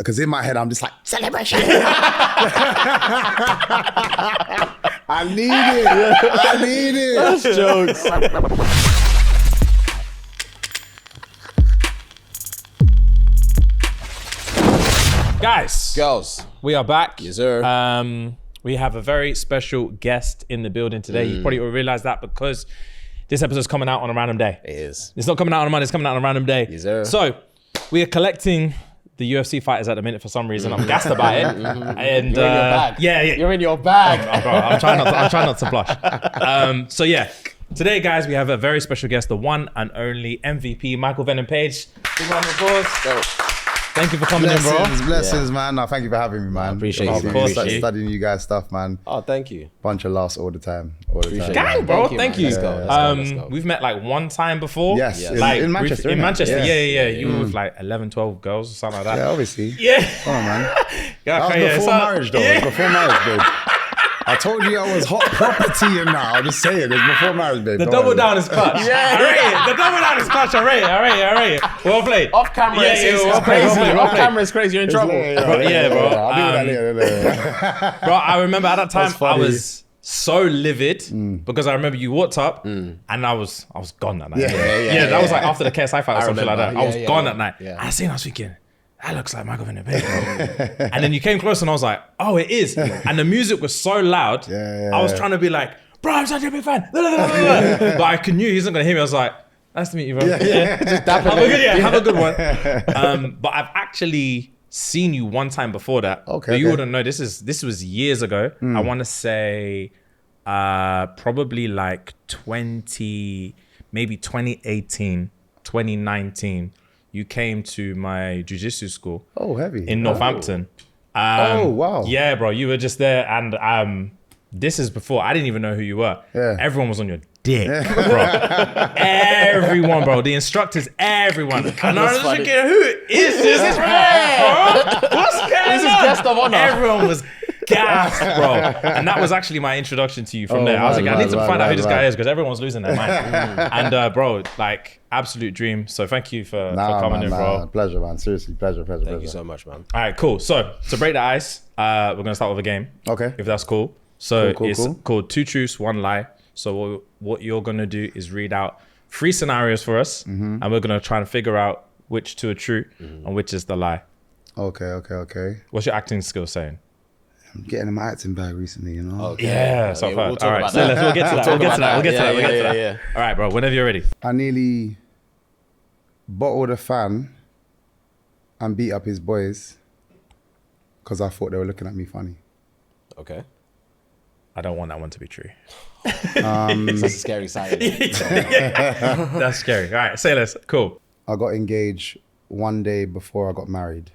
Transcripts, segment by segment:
because in my head I'm just like, celebration. I need it. That's jokes. Guys, Girls. we are back. Yes, sir. We have a very special guest in the building today. You probably realize that because this episode's coming out on a random day. It is. It's not coming out on a Monday, it's coming out on a random day. Yes, sir. So, we are collecting the UFC fighters at the minute for some reason. I'm gassed about it. And You're in your bag. yeah. You're in your bag. Bro, I'm trying not to blush. So yeah, today guys, we have a very special guest, the one and only MVP, Michael Venom Page. Big round of applause. Go. Thank you for coming in, bro. Blessings, man. No, thank you for having me, man. I appreciate you. Of course, Studying you guys' stuff, man. Oh, thank you. Bunch of laughs all the time. Gang, bro. Thank you. Let's go. Let's go. We've met like one time before. Yes, like in Manchester. In innit? Manchester, yeah. You were with like 11, 12 girls or something like that. Yeah, obviously. Yeah. Come on, man. Yeah, That was before marriage, though. It was before marriage, babe. I told you I was hot property and now. I'll just say it. It's before marriage, babe. The Don't double worry. down is clutch. I rate it. The double down is clutch. I rate it. Well played. Off camera, Yeah, it's well played, crazy. well played. Off camera, it's crazy. You're in trouble. Yeah, bro. I'll deal with that later. Bro, I remember at that time That's funny. I was so livid because I remember you walked up and I was gone that night. Yeah, That was like after the KSI fight or something like that. remember. I was Yeah, gone yeah. that night. Yeah. I was thinking, that looks like Michael Venom Page, bro. And then you came close and I was like, oh, it is. And the music was so loud. I was trying to be like, bro, I'm such a big fan. But I knew he wasn't gonna hear me. I was like, nice to meet you, bro. Just dap Have a good one. But I've actually seen you one time before that. Okay, But you okay. wouldn't know. This was years ago. I want to say probably like 2018, 2019. You came to my jiu-jitsu school. Oh, heavy. In Northampton. Oh, wow. Yeah, bro. You were just there and this is before. I didn't even know who you were. Yeah. Everyone was on your dick, bro. Everyone, bro. The instructors, everyone. And I was funny. thinking, who is this man, bro? What's going on? This is guest of honor. Everyone was gassed, bro. And that was actually my introduction to you from there. I was like, I need to find out who this guy is because everyone's losing their mind. And bro, like, absolute dream. So thank you for coming in, bro. Pleasure, man. Seriously, pleasure. Thank you so much, man. All right, cool. So to break the ice, we're gonna start with a game. Okay. If that's cool. So Cool. it's called Two Truths, One Lie. So what you're gonna do is read out 3 scenarios for us, and we're gonna try and figure out which 2 are true and which is the lie. Okay. What's your acting skills saying? I'm getting in my acting bag recently, you know. Okay. Yeah, so I've we'll heard. talk All right, about so that. we'll get to that. We'll get to that. Yeah. All right, bro. Whenever you're ready. I nearly bottled a fan and beat up his boys because I thought they were looking at me funny. Okay. I don't want that one to be true. That's a scary side. That's scary. All right, say less. Cool. I got engaged one day before I got married.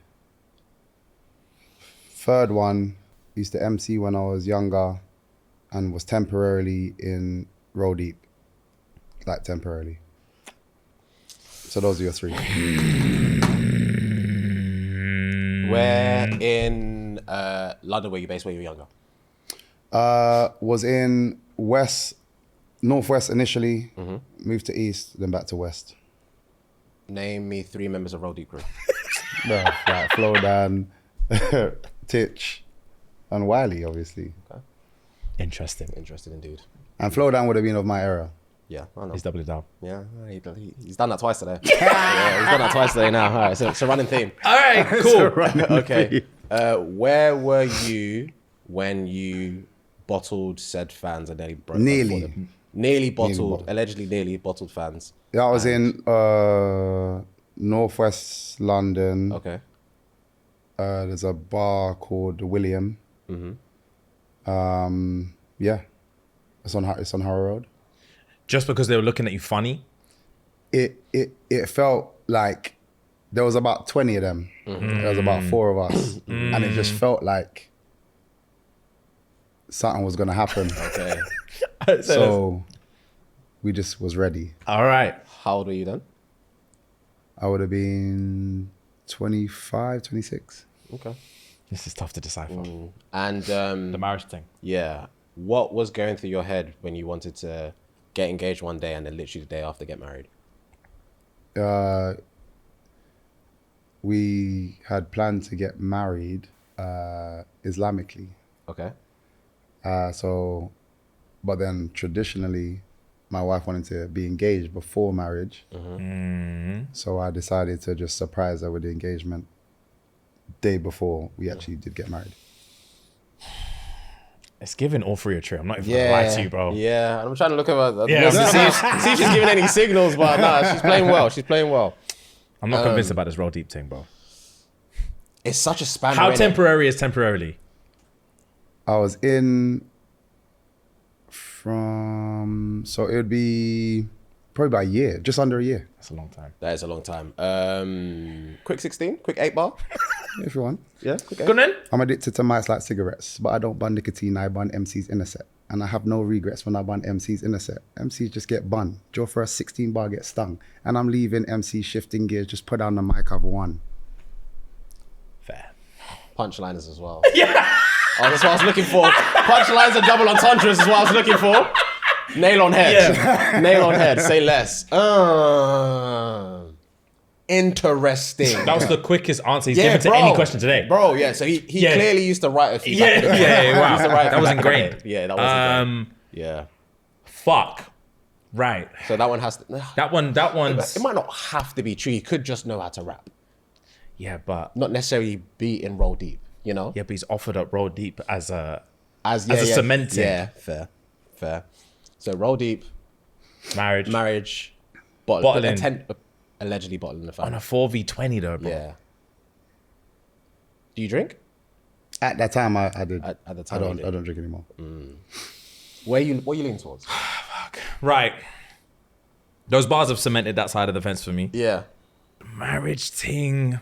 Third one, used to MC when I was younger and was temporarily in Roll Deep. Like temporarily. So those are your 3. Where in London were you based when you were younger? Was in Northwest initially, moved to East, then back to West. Name me 3 members of Roll Deep Crew. Like Flowdown, Titch, and Wiley, obviously. Okay. Interesting. Interested indeed. And Flowdown would have been of my era. Yeah, I know. He's doubling down. Yeah, he's done that twice today. Yeah, he's done that twice today now. All right, so it's a running theme. All right, cool. Okay. Where were you when you bottled said fans and nearly broke up for them? Nearly bottled, allegedly nearly bottled fans. Yeah, I was in Northwest London. Okay. There's a bar called William. Yeah, it's on Harrow Road. Just because they were looking at you funny? It felt like there was about 20 of them. There was about 4 of us, and it just felt like something was gonna happen. Okay. So we just was ready. All right. How old were you then? I would have been 25, 26. Okay. This is tough to decipher. And The marriage thing. yeah, what was going through your head when you wanted to get engaged one day and then literally the day after get married? we had planned to get married Islamically. Okay. But then traditionally, my wife wanted to be engaged before marriage. So I decided to just surprise her with the engagement day before we actually did get married. It's giving all three a tree. I'm not even gonna lie to you, bro. Yeah, I'm trying to look at her. Yeah. See if she's giving any signals, but nah, she's playing well. She's playing well. I'm not convinced about this roll deep thing, bro. It's such a spanner. How innit? temporary is temporarily? I was in so it would be probably about a year, just under a year. That's a long time. That is a long time. Quick 16, quick 8 bar. If you want. Yeah, quick 8. Good then. I'm addicted to mice like cigarettes, but I don't bun nicotine, I bun MC's inner set. And I have no regrets when I bun MC's inner set. MCs just get bun. Joe for a 16 bar get stung. And I'm leaving MC shifting gears, just put down the mic, I've won. Fair. Punchliners as well. Yeah. Oh, that's what I was looking for. Punchlines and double entendres is what I was looking for. Nail on head. Yeah. Nail on head. Say less. Interesting. That was the quickest answer he's given to any question today. Bro, yeah. So he clearly used to write a few. Yeah, wow. He used to write That was back in the ingrained. day. Yeah, that was ingrained. Yeah. Fuck. Right. So that one has to. That one's. It might not have to be true. He could just know how to rap. Yeah, but Not necessarily be in roll deep, you know? yeah, but he's offered up roll deep as a As a cementing. Yeah, fair. So roll deep, marriage bottling. Allegedly bottling the on family. a 4v20 though, bro. Yeah. Do you drink? At that time, I did. At the time, I don't drink anymore. What you leaning towards? Right. Those bars have cemented that side of the fence for me. Yeah. Marriage thing.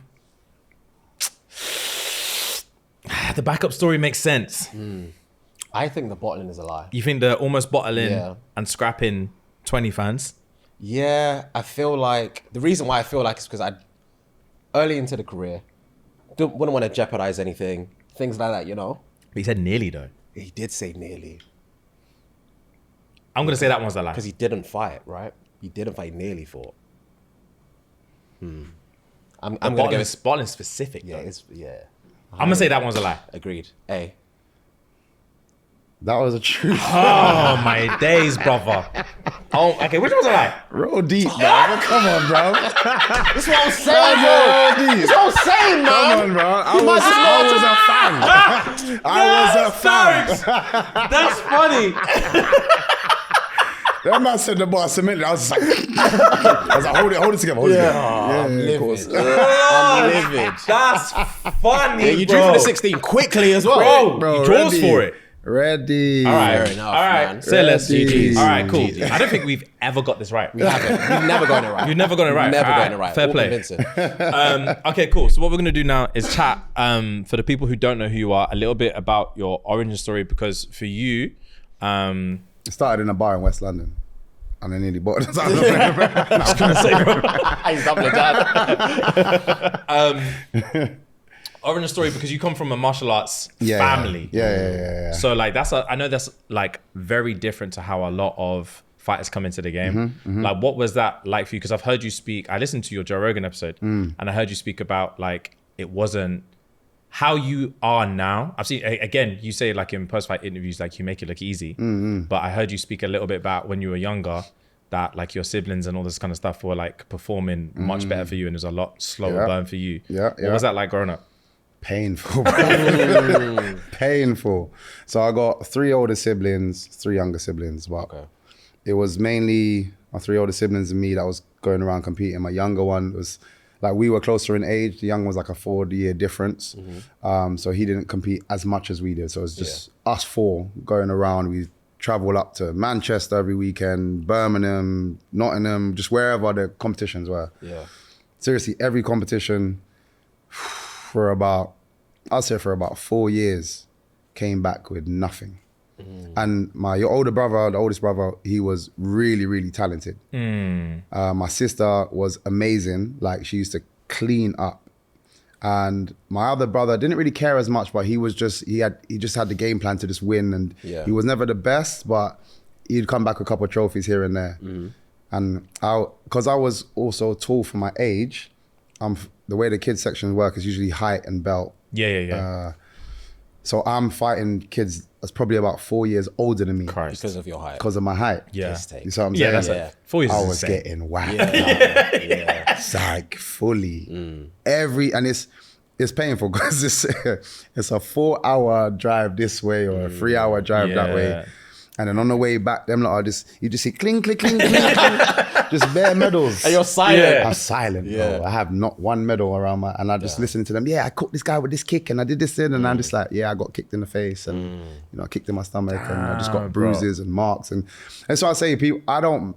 The backup story makes sense. I think the bottling is a lie. You think the almost bottling Yeah. and scrapping 20 fans? Yeah, I feel like the reason why I feel like is because early into the career, wouldn't want to jeopardize anything, things like that, you know. But he said nearly though. He did say nearly I'm gonna say that one's a lie. because he didn't fight, right? He didn't fight. He nearly fought. I'm gonna go. Bottling specific. Yeah, Though. yeah. I'm gonna say that one's a lie. Agreed. Hey. That was a truth. Oh my days, brother. Oh, okay. Which one's a lie? Roll deep, man. Come on, bro. That's what I'm saying, bro. That's what I'm saying, man. Come on, bro. I was a fan. That's funny. That man said the bar cemented. I was just like, I was like, hold it together. Of course. I'm livid. That's funny. Yeah, you drew for the 16 quickly as well. Bro, he draws for it. Ready. All right, Fair enough, all right. man. Say less. Ready. GGs. All right, cool. GGs. I don't think we've ever got this right. We haven't. We've never gotten it right. You've never got it right. Never All gotten it right. Fair All play. convincing. Okay, cool. So what we're gonna do now is chat for the people who don't know who you are a little bit about your origin story, because for you, It started in a bar in West London. And I nearly bought it. I was gonna say, bro. He's doubling down. Origin story because you come from a martial arts Yeah, family. Yeah. So like I know that's like very different to how a lot of fighters come into the game. Like what was that like for you? Because I've heard you speak. I listened to your Joe Rogan episode, and I heard you speak about like it wasn't how you are now. I've seen again. You say like in post-fight interviews, like you make it look easy. But I heard you speak a little bit about when you were younger, that like your siblings and all this kind of stuff were like performing much better for you, and it was a lot slower burn for you. What was that like growing up? Painful, bro. Painful. So I got 3 older siblings, 3 younger siblings, but it was mainly my 3 older siblings and me that was going around competing. My younger one was like, we were closer in age. The young one was like a 4-year difference. So he didn't compete as much as we did. So it was just us 4 going around. We travel up to Manchester every weekend, Birmingham, Nottingham, just wherever the competitions were. Yeah. Seriously, every competition for about 4 years, came back with nothing. And my older brother, the oldest brother, he was really, really talented. My sister was amazing. Like she used to clean up. And my other brother didn't really care as much, but he just had the game plan to just win. And he was never the best, but he'd come back with a couple of trophies here and there. And because I was also tall for my age, the way the kids sections work is usually height and belt. Yeah. So I'm fighting kids that's probably about 4 years older than me. Christ. Because of your height. Because of my height. Yeah. You see what I'm Yeah, saying? that's it. 4 years I is was insane. getting whacked. Yeah. It's like fully. And it's painful because it's a 4-hour drive this way or a 3-hour drive that way. And then on the way back, them lot are you just see cling, cling, cling, cling, cling. Just bare medals. And you're silent. Yeah. I'm silent, Yeah. bro. I have not one medal around and I just listen to them. Yeah, I caught this guy with this kick and I did this and I'm just like, yeah, I got kicked in the face and I kicked in my stomach and I just got bruises and marks and so I say people, not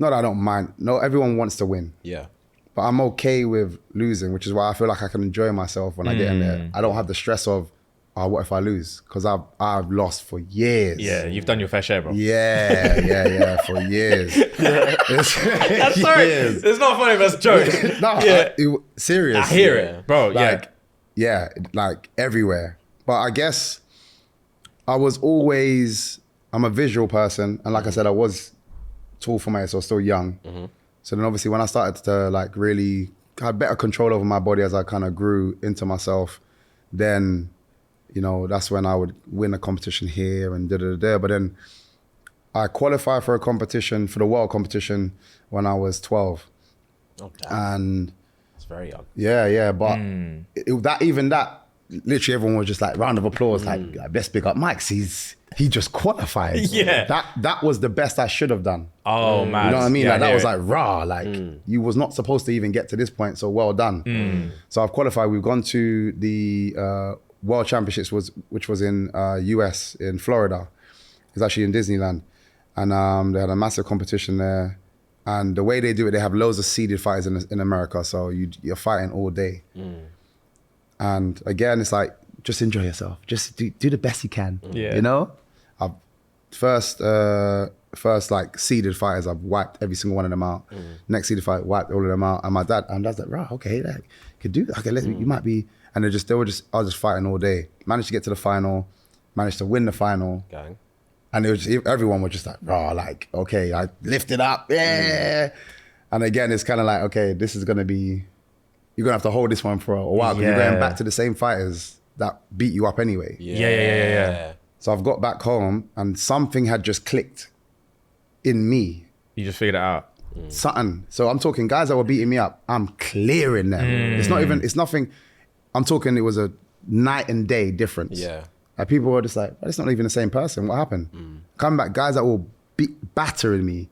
that I don't mind. No, everyone wants to win. Yeah. But I'm okay with losing, which is why I feel like I can enjoy myself when I get in there. I don't have the stress of, what if I lose? Because I've lost for years. Yeah, you've done your fair share, bro. Yeah, for years. I'm sorry. Years. It's not funny, but it's a joke. No, serious. I hear it, bro. Like everywhere. But I guess I'm a visual person. And like I said, I was tall for my age, so I was still young. So then obviously when I started to like really had better control over my body as I kind of grew into myself, then, that's when I would win a competition here and da-da-da-da. But then I qualified for a competition, for the world competition when I was 12. Oh, damn. And It's very young. yeah, but literally everyone was just like, round of applause, like best big up Mike, he just qualified. Yeah. That was the best I should have done. Oh, man. You know what I mean? Yeah, like that hear was it. like raw. Like you was not supposed to even get to this point, so well done. So I've qualified. We've gone to the World Championships, which was in US in Florida. It's actually in Disneyland, and they had a massive competition there. And the way they do it, they have loads of seeded fighters in America, so you're fighting all day. And again, it's like just enjoy yourself. Just do the best you can. Yeah. I've first like seeded fighters, I've wiped every single one of them out. Next seeded fight, wiped all of them out. And my dad's like, right, okay, like, could do that. Okay, you might be. And I was just fighting all day. Managed to get to the final, managed to win the final. Gang. And everyone was just like, raw, like, okay, I lifted up, yeah. And again, it's kind of like, okay, this is gonna be, you're gonna have to hold this one for a while because you're going back to the same fighters that beat you up anyway. Yeah. So I've got back home and something had just clicked in me. You just figured it out. Something. So I'm talking guys that were beating me up, I'm clearing them. It's nothing, I'm talking, it was a night and day difference. Yeah. Like people were just like, it's not even the same person. What happened? Come back, guys that will battering me,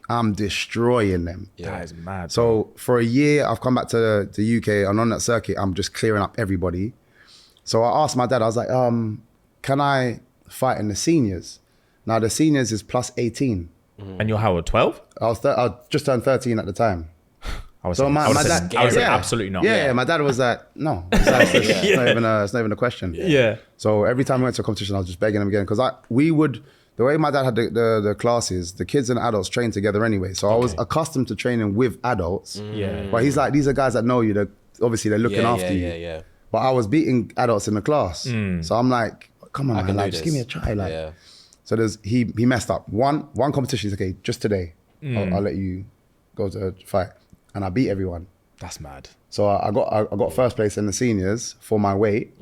I'm destroying them. Yeah. That is mad. So for a year, I've come back to the UK and on that circuit, I'm just clearing up everybody. So I asked my dad, I was like, can I fight in the seniors? Now the seniors is plus 18. And you're how, 12? I just turned 13 at the time. I was So saying, my dad, I would say absolutely not. Yeah, my dad was like, no, it's not even a question. Yeah. So every time we went to a competition, I was just begging him again because the way my dad had the classes, the kids and adults trained together anyway. So I was accustomed to training with adults. Yeah. But he's like, these are guys that know you. Obviously, they're looking after you. Yeah. But I was beating adults in the class. So I'm like, come on, man, can like, do just this. give me a try. Like, Yeah. so he messed up. One competition, he's like, okay, just today, I'll let you go to fight. And I beat everyone. That's mad. So I got first place in the seniors for my weight.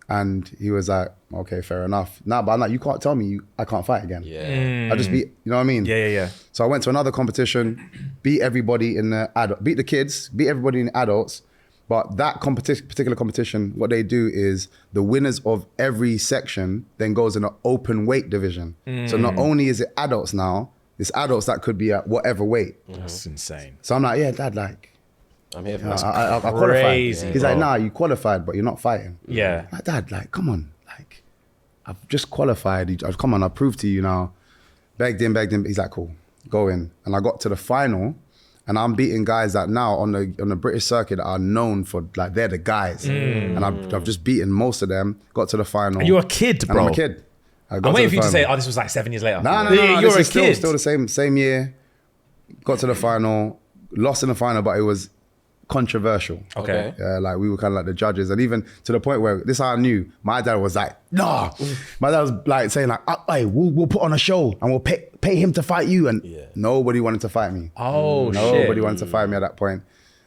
And he was like, okay, fair enough. Nah, but I'm like, you can't tell me I can't fight again. Yeah. I just beat, you know what I mean? Yeah. So I went to another competition, beat everybody in the beat the kids, beat everybody in the adults. But that particular competition, what they do is the winners of every section then goes in an open weight division. So not only is it adults now, it's adults that could be at whatever weight. That's insane. So I'm like, yeah, dad, like, I'm here for that. I crazy, qualified. He's like, bro. nah, you qualified, but you're not fighting. Yeah. Like, dad, like, come on. Like, I've just qualified. Come on, I'll prove to you now. Begged him. He's like, cool, go in. And I got to the final and I'm beating guys that now on the British circuit are known for, like, they're the guys. And I've just beaten most of them, got to the final. And you're a kid, bro. And I'm a kid. I'm waiting for you to say, oh, this was like 7 years later. No, You're this a is kid. still the same year. Got to the final, lost in the final, but it was controversial. Okay. Yeah, like we were kind of like the judges, and even to the point where this is how I knew. My dad was like, "Nah." My dad was like saying like, "Hey, we'll put on a show and we'll pay him to fight you." And nobody wanted to fight me. Oh, shit. Nobody wanted to fight me at that point.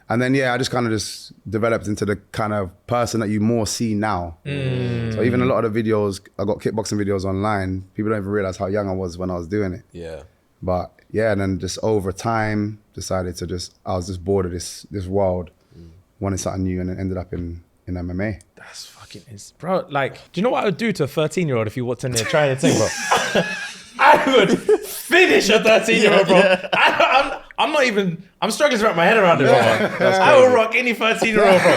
And then, I just kind of just developed into the kind of person that you more see now. So even a lot of the videos, I got kickboxing videos online. People don't even realize how young I was when I was doing it. Yeah. But and then just over time, decided to I was just bored of this world, wanted something new, and then ended up in MMA. That's fucking bro. Like, do you know what I would do to a 13-year-old if he walked in there trying to think, bro? I would finish a 13-year-old, bro. I'm not even. I'm struggling to wrap my head around it, bro. I will rock any 13-year-old, bro.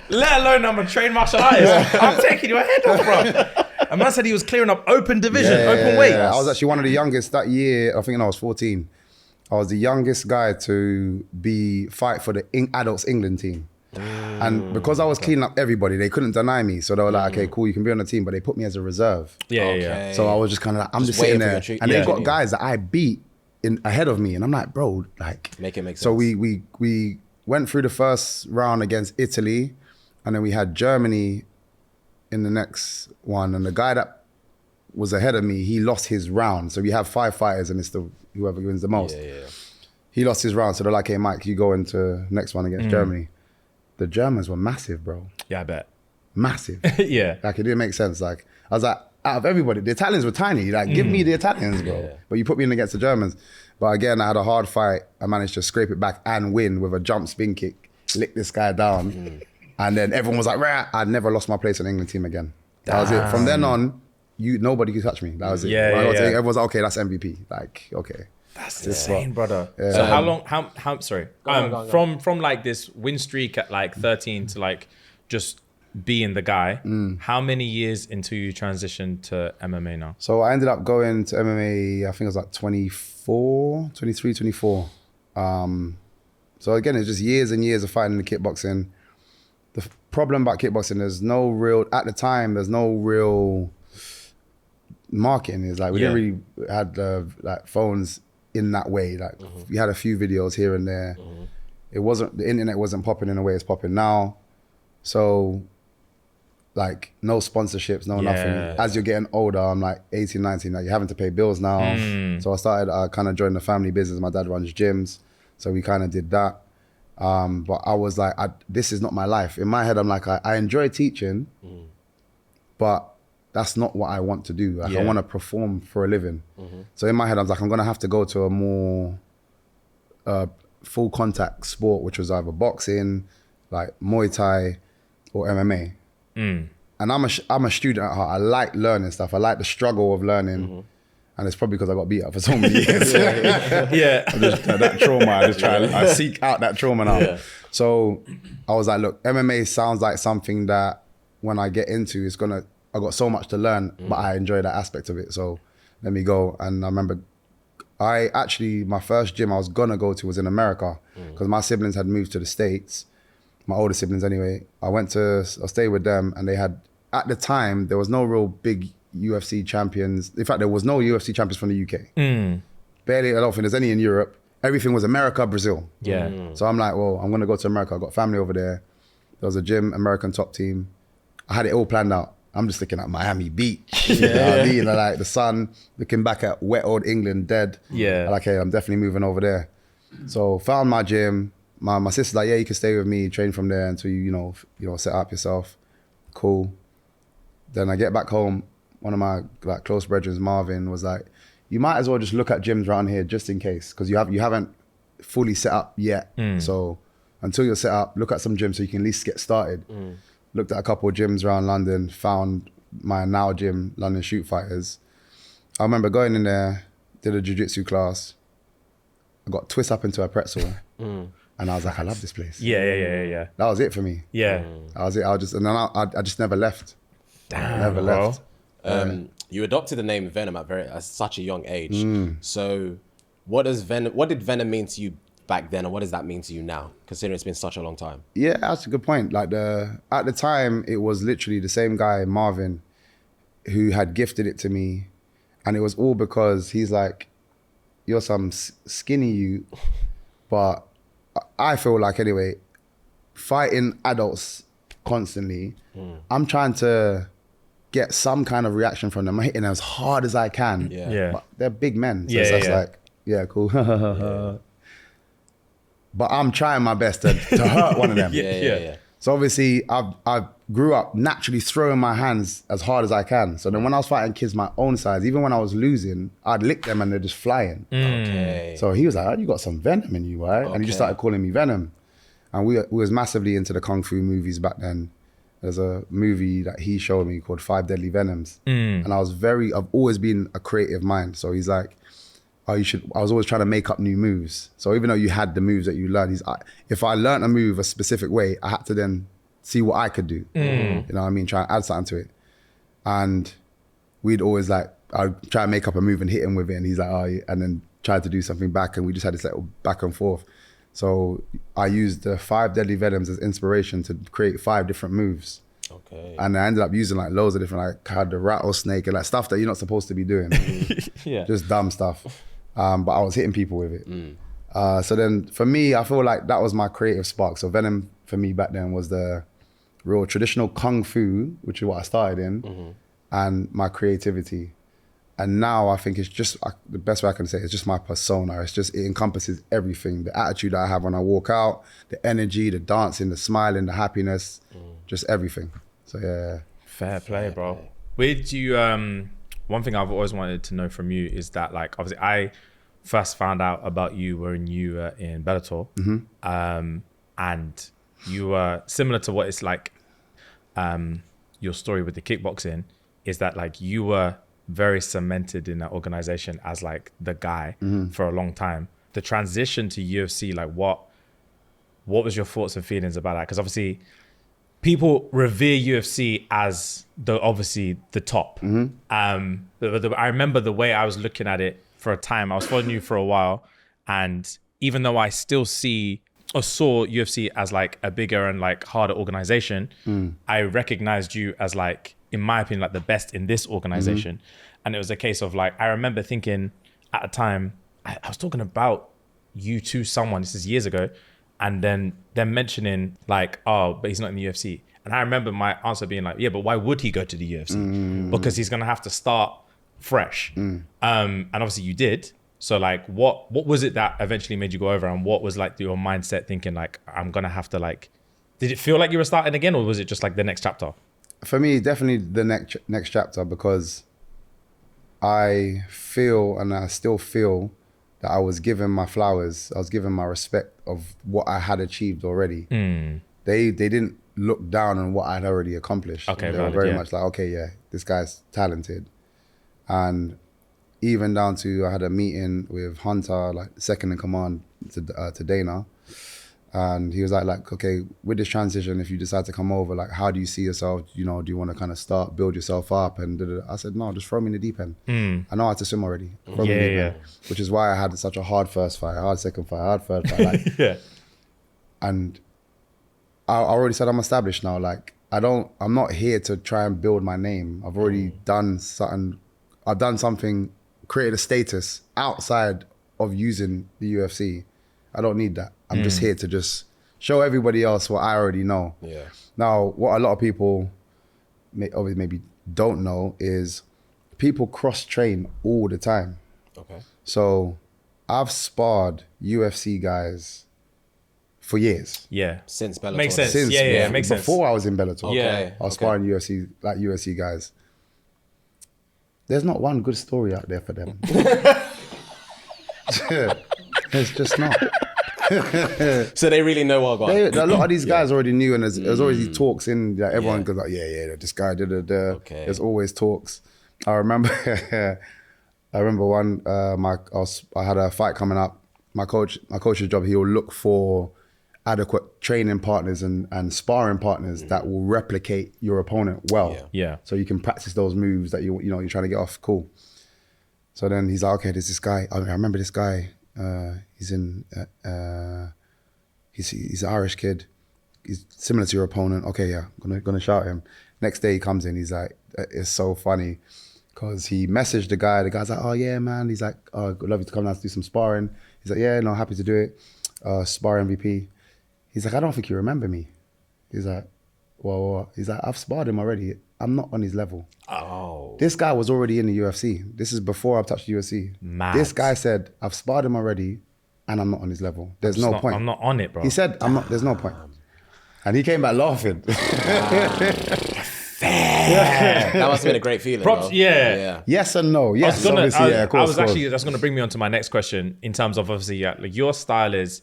Let alone I'm a trained martial artist. I'm taking your head off, bro. A man said he was clearing up open division, open weight. I was actually one of the youngest that year. I think I was 14. I was the youngest guy to fight for the adults England team. And because I was cleaning up everybody, they couldn't deny me. So they were like, okay, cool, you can be on the team, but they put me as a reserve. Yeah. So I was just kind of like, I'm just sitting there. And they've got guys that I beat ahead of me. And I'm like, bro, like. Make it make sense. So we went through the first round against Italy, and then we had Germany in the next one. And the guy that was ahead of me, he lost his round. So we have 5 fighters, and it's whoever wins the most. Yeah. He lost his round. So they're like, hey, Mike, you go into next one against Germany. The Germans were massive, bro. Yeah, I bet. Massive. Yeah. Like, it didn't make sense. Like, I was like, out of everybody, the Italians were tiny. Like, give me the Italians, bro. Yeah. But you put me in against the Germans. But again, I had a hard fight. I managed to scrape it back and win with a jump spin kick, lick this guy down. And then everyone was like, rah. I'd never lost my place on the England team again. That was it. From then on, nobody could touch me. That was it. Everyone was like, okay, that's MVP. Like, okay. That's insane, brother. Yeah. So how long? Sorry. Go on. From like this win streak at like 13 to like just being the guy. How many years into you transitioned to MMA now? So I ended up going to MMA. I think it was like 23, 24. So again, it's just years and years of fighting in the kickboxing. The problem about kickboxing, there's no real marketing. It's like we didn't really had like phones in that way. Like we had a few videos here and there. The internet wasn't popping in the way it's popping now. So like no sponsorships, no nothing. As you're getting older, I'm like 18, 19, like you're having to pay bills now. So I kind of joined the family business. My dad runs gyms. So we kind of did that. But I was like, this is not my life. In my head, I'm like, I enjoy teaching, but that's not what I want to do. Like I want to perform for a living. So in my head, I was like, I'm going to have to go to a more full contact sport, which was either boxing, like Muay Thai or MMA. And I'm a student at heart. I like learning stuff. I like the struggle of learning. And it's probably because I got beat up for so many years. That trauma, I seek out that trauma now. So I was like, look, MMA sounds like something that when I get into, I got so much to learn, but I enjoy that aspect of it. So let me go. And I remember my first gym I was gonna go to was in America because my siblings had moved to the States, my older siblings anyway. I stayed with them, and they had, at the time, there was no real big UFC champions. In fact, there was no UFC champions from the UK. Barely, I don't think there's any in Europe. Everything was America, Brazil. So I'm like, well, I'm gonna go to America. I got family over there. There was a gym, American top team. I had it all planned out. I'm just looking at Miami Beach. You know what I mean? Like the sun, looking back at wet old England dead. I'm like, hey, I'm definitely moving over there. So found my gym. My sister's like, yeah, you can stay with me, train from there until you set up yourself. Cool. Then I get back home. One of my like close brethren, Marvin, was like, you might as well just look at gyms around here just in case, because you haven't fully set up yet. So until you're set up, look at some gyms so you can at least get started. Looked at a couple of gyms around London, found my now gym, London Shoot Fighters. I remember going in there, did a jiu-jitsu class. I got twist up into a pretzel. And I was like, I love this place. Yeah. That was it for me. Yeah. That was it. I just never left. Damn, never left. You adopted the name Venom at such a young age. So what did Venom mean to you back then, and what does that mean to you now, considering it's been such a long time? Yeah, that's a good point. Like at the time, it was literally the same guy, Marvin, who had gifted it to me, and it was all because he's like, you're some skinny you, but I feel like anyway, fighting adults constantly, I'm trying to get some kind of reaction from them. I'm hitting as hard as I can. But they're big men, so it's like, yeah, cool. but I'm trying my best to hurt one of them. Yeah. So obviously, I grew up naturally throwing my hands as hard as I can. So then when I was fighting kids my own size, even when I was losing, I'd lick them and they're just flying. Okay. So he was like, oh, you got some venom in you, right? And he just started calling me Venom. And we was massively into the Kung Fu movies back then. There's a movie that he showed me called 5 Deadly Venoms. And I've always been a creative mind. So he's like, oh, I was always trying to make up new moves. So even though you had the moves that you learned, if I learned a move a specific way, I had to then see what I could do. You know what I mean? Try and add something to it. And we'd always I'd try and make up a move and hit him with it. And he's like, oh, yeah, and then try to do something back. And we just had this little back and forth. So I used the 5 Deadly Venoms as inspiration to create 5 different moves. Okay. And I ended up using like loads of different, like had the rattlesnake and like stuff that you're not supposed to be doing. Just dumb stuff. But I was hitting people with it. So then for me, I feel like that was my creative spark. So Venom for me back then was the real traditional Kung Fu, which is what I started in, and my creativity. And now I think it's just, the best way I can say it, it's just my persona. It encompasses everything. The attitude that I have when I walk out, the energy, the dancing, the smiling, the happiness, just everything. So yeah. Fair play, bro. Where did you, one thing I've always wanted to know from you is that, like, obviously I first found out about you when you were in Bellator. And you were similar to what it's like, your story with the kickboxing is that like you were very cemented in that organization as like the guy for a long time. The transition to UFC, like what was your thoughts and feelings about that? Because obviously people revere UFC as obviously the top. I remember the way I was looking at it for a time. I was following you for a while, and even though I still saw UFC as like a bigger and like harder organization, I recognized you as like, in my opinion, like the best in this organization. And it was a case of like, I remember thinking at a time, I was talking about you to someone, this is years ago, and then them mentioning like, oh, but he's not in the UFC. And I remember my answer being like, yeah, but why would he go to the UFC? Because he's gonna have to start fresh. And obviously you did. So like, what was it that eventually made you go over, and what was like your mindset thinking like, I'm gonna have to like, did it feel like you were starting again, or was it just like the next chapter? For me, definitely the next chapter, because I feel, and I still feel, that I was given my flowers. I was given my respect of what I had achieved already. They didn't look down on what I'd already accomplished. Okay, they were very much like, okay, yeah, this guy's talented. And even down to, I had a meeting with Hunter, like second in command to Dana. And he was like, okay, with this transition, if you decide to come over, like, how do you see yourself? You know, do you want to kind of build yourself up? And I said, no, just throw me in the deep end. I know how to swim already. Throw me in the deep end. Which is why I had such a hard first fight, hard second fight, hard third fight. Like, and I already said I'm established now. Like, I'm not here to try and build my name. I've already done something. I've done something, created a status outside of using the UFC. I don't need that. I'm just here to just show everybody else what I already know. Yeah. Now, what a lot of people obviously maybe don't know is people cross-train all the time. Okay. So I've sparred UFC guys for years. Yeah. Since Bellator. Makes sense. Makes sense. Before I was in Bellator. Okay. I was sparring UFC guys. There's not one good story out there for them. There's just not. So they really know what I got. A lot of these guys already knew, and there's always these talks in, like, everyone goes like, yeah, this guy, Okay. There's always talks. I remember one, I had a fight coming up. My coach's job, he'll look for adequate training partners and sparring partners that will replicate your opponent well. Yeah. So you can practice those moves that you're trying to get off. Cool. So then he's like, okay, there's this guy. I remember this guy. He's an Irish kid. He's similar to your opponent. Okay, yeah, I'm gonna shout him. Next day he comes in. He's like, it's so funny because he messaged the guy. The guy's like, oh yeah, man. He's like, oh, I'd love you to come down to do some sparring. He's like, yeah, no, happy to do it. Spar MVP. He's like, I don't think you remember me. He's like, well, he's like, I've sparred him already. I'm not on his level. Oh. This guy was already in the UFC. This is before I've touched the UFC. Mad. This guy said, I've sparred him already. and I'm not on his level. There's no point. I'm not on it, bro. He said, I'm not, there's no point. And he came back laughing. That must have been a great feeling. Props, though. yeah. Yes and no. Yes, obviously, yeah, of course. That's going to bring me on to my next question in terms of obviously, like your style is,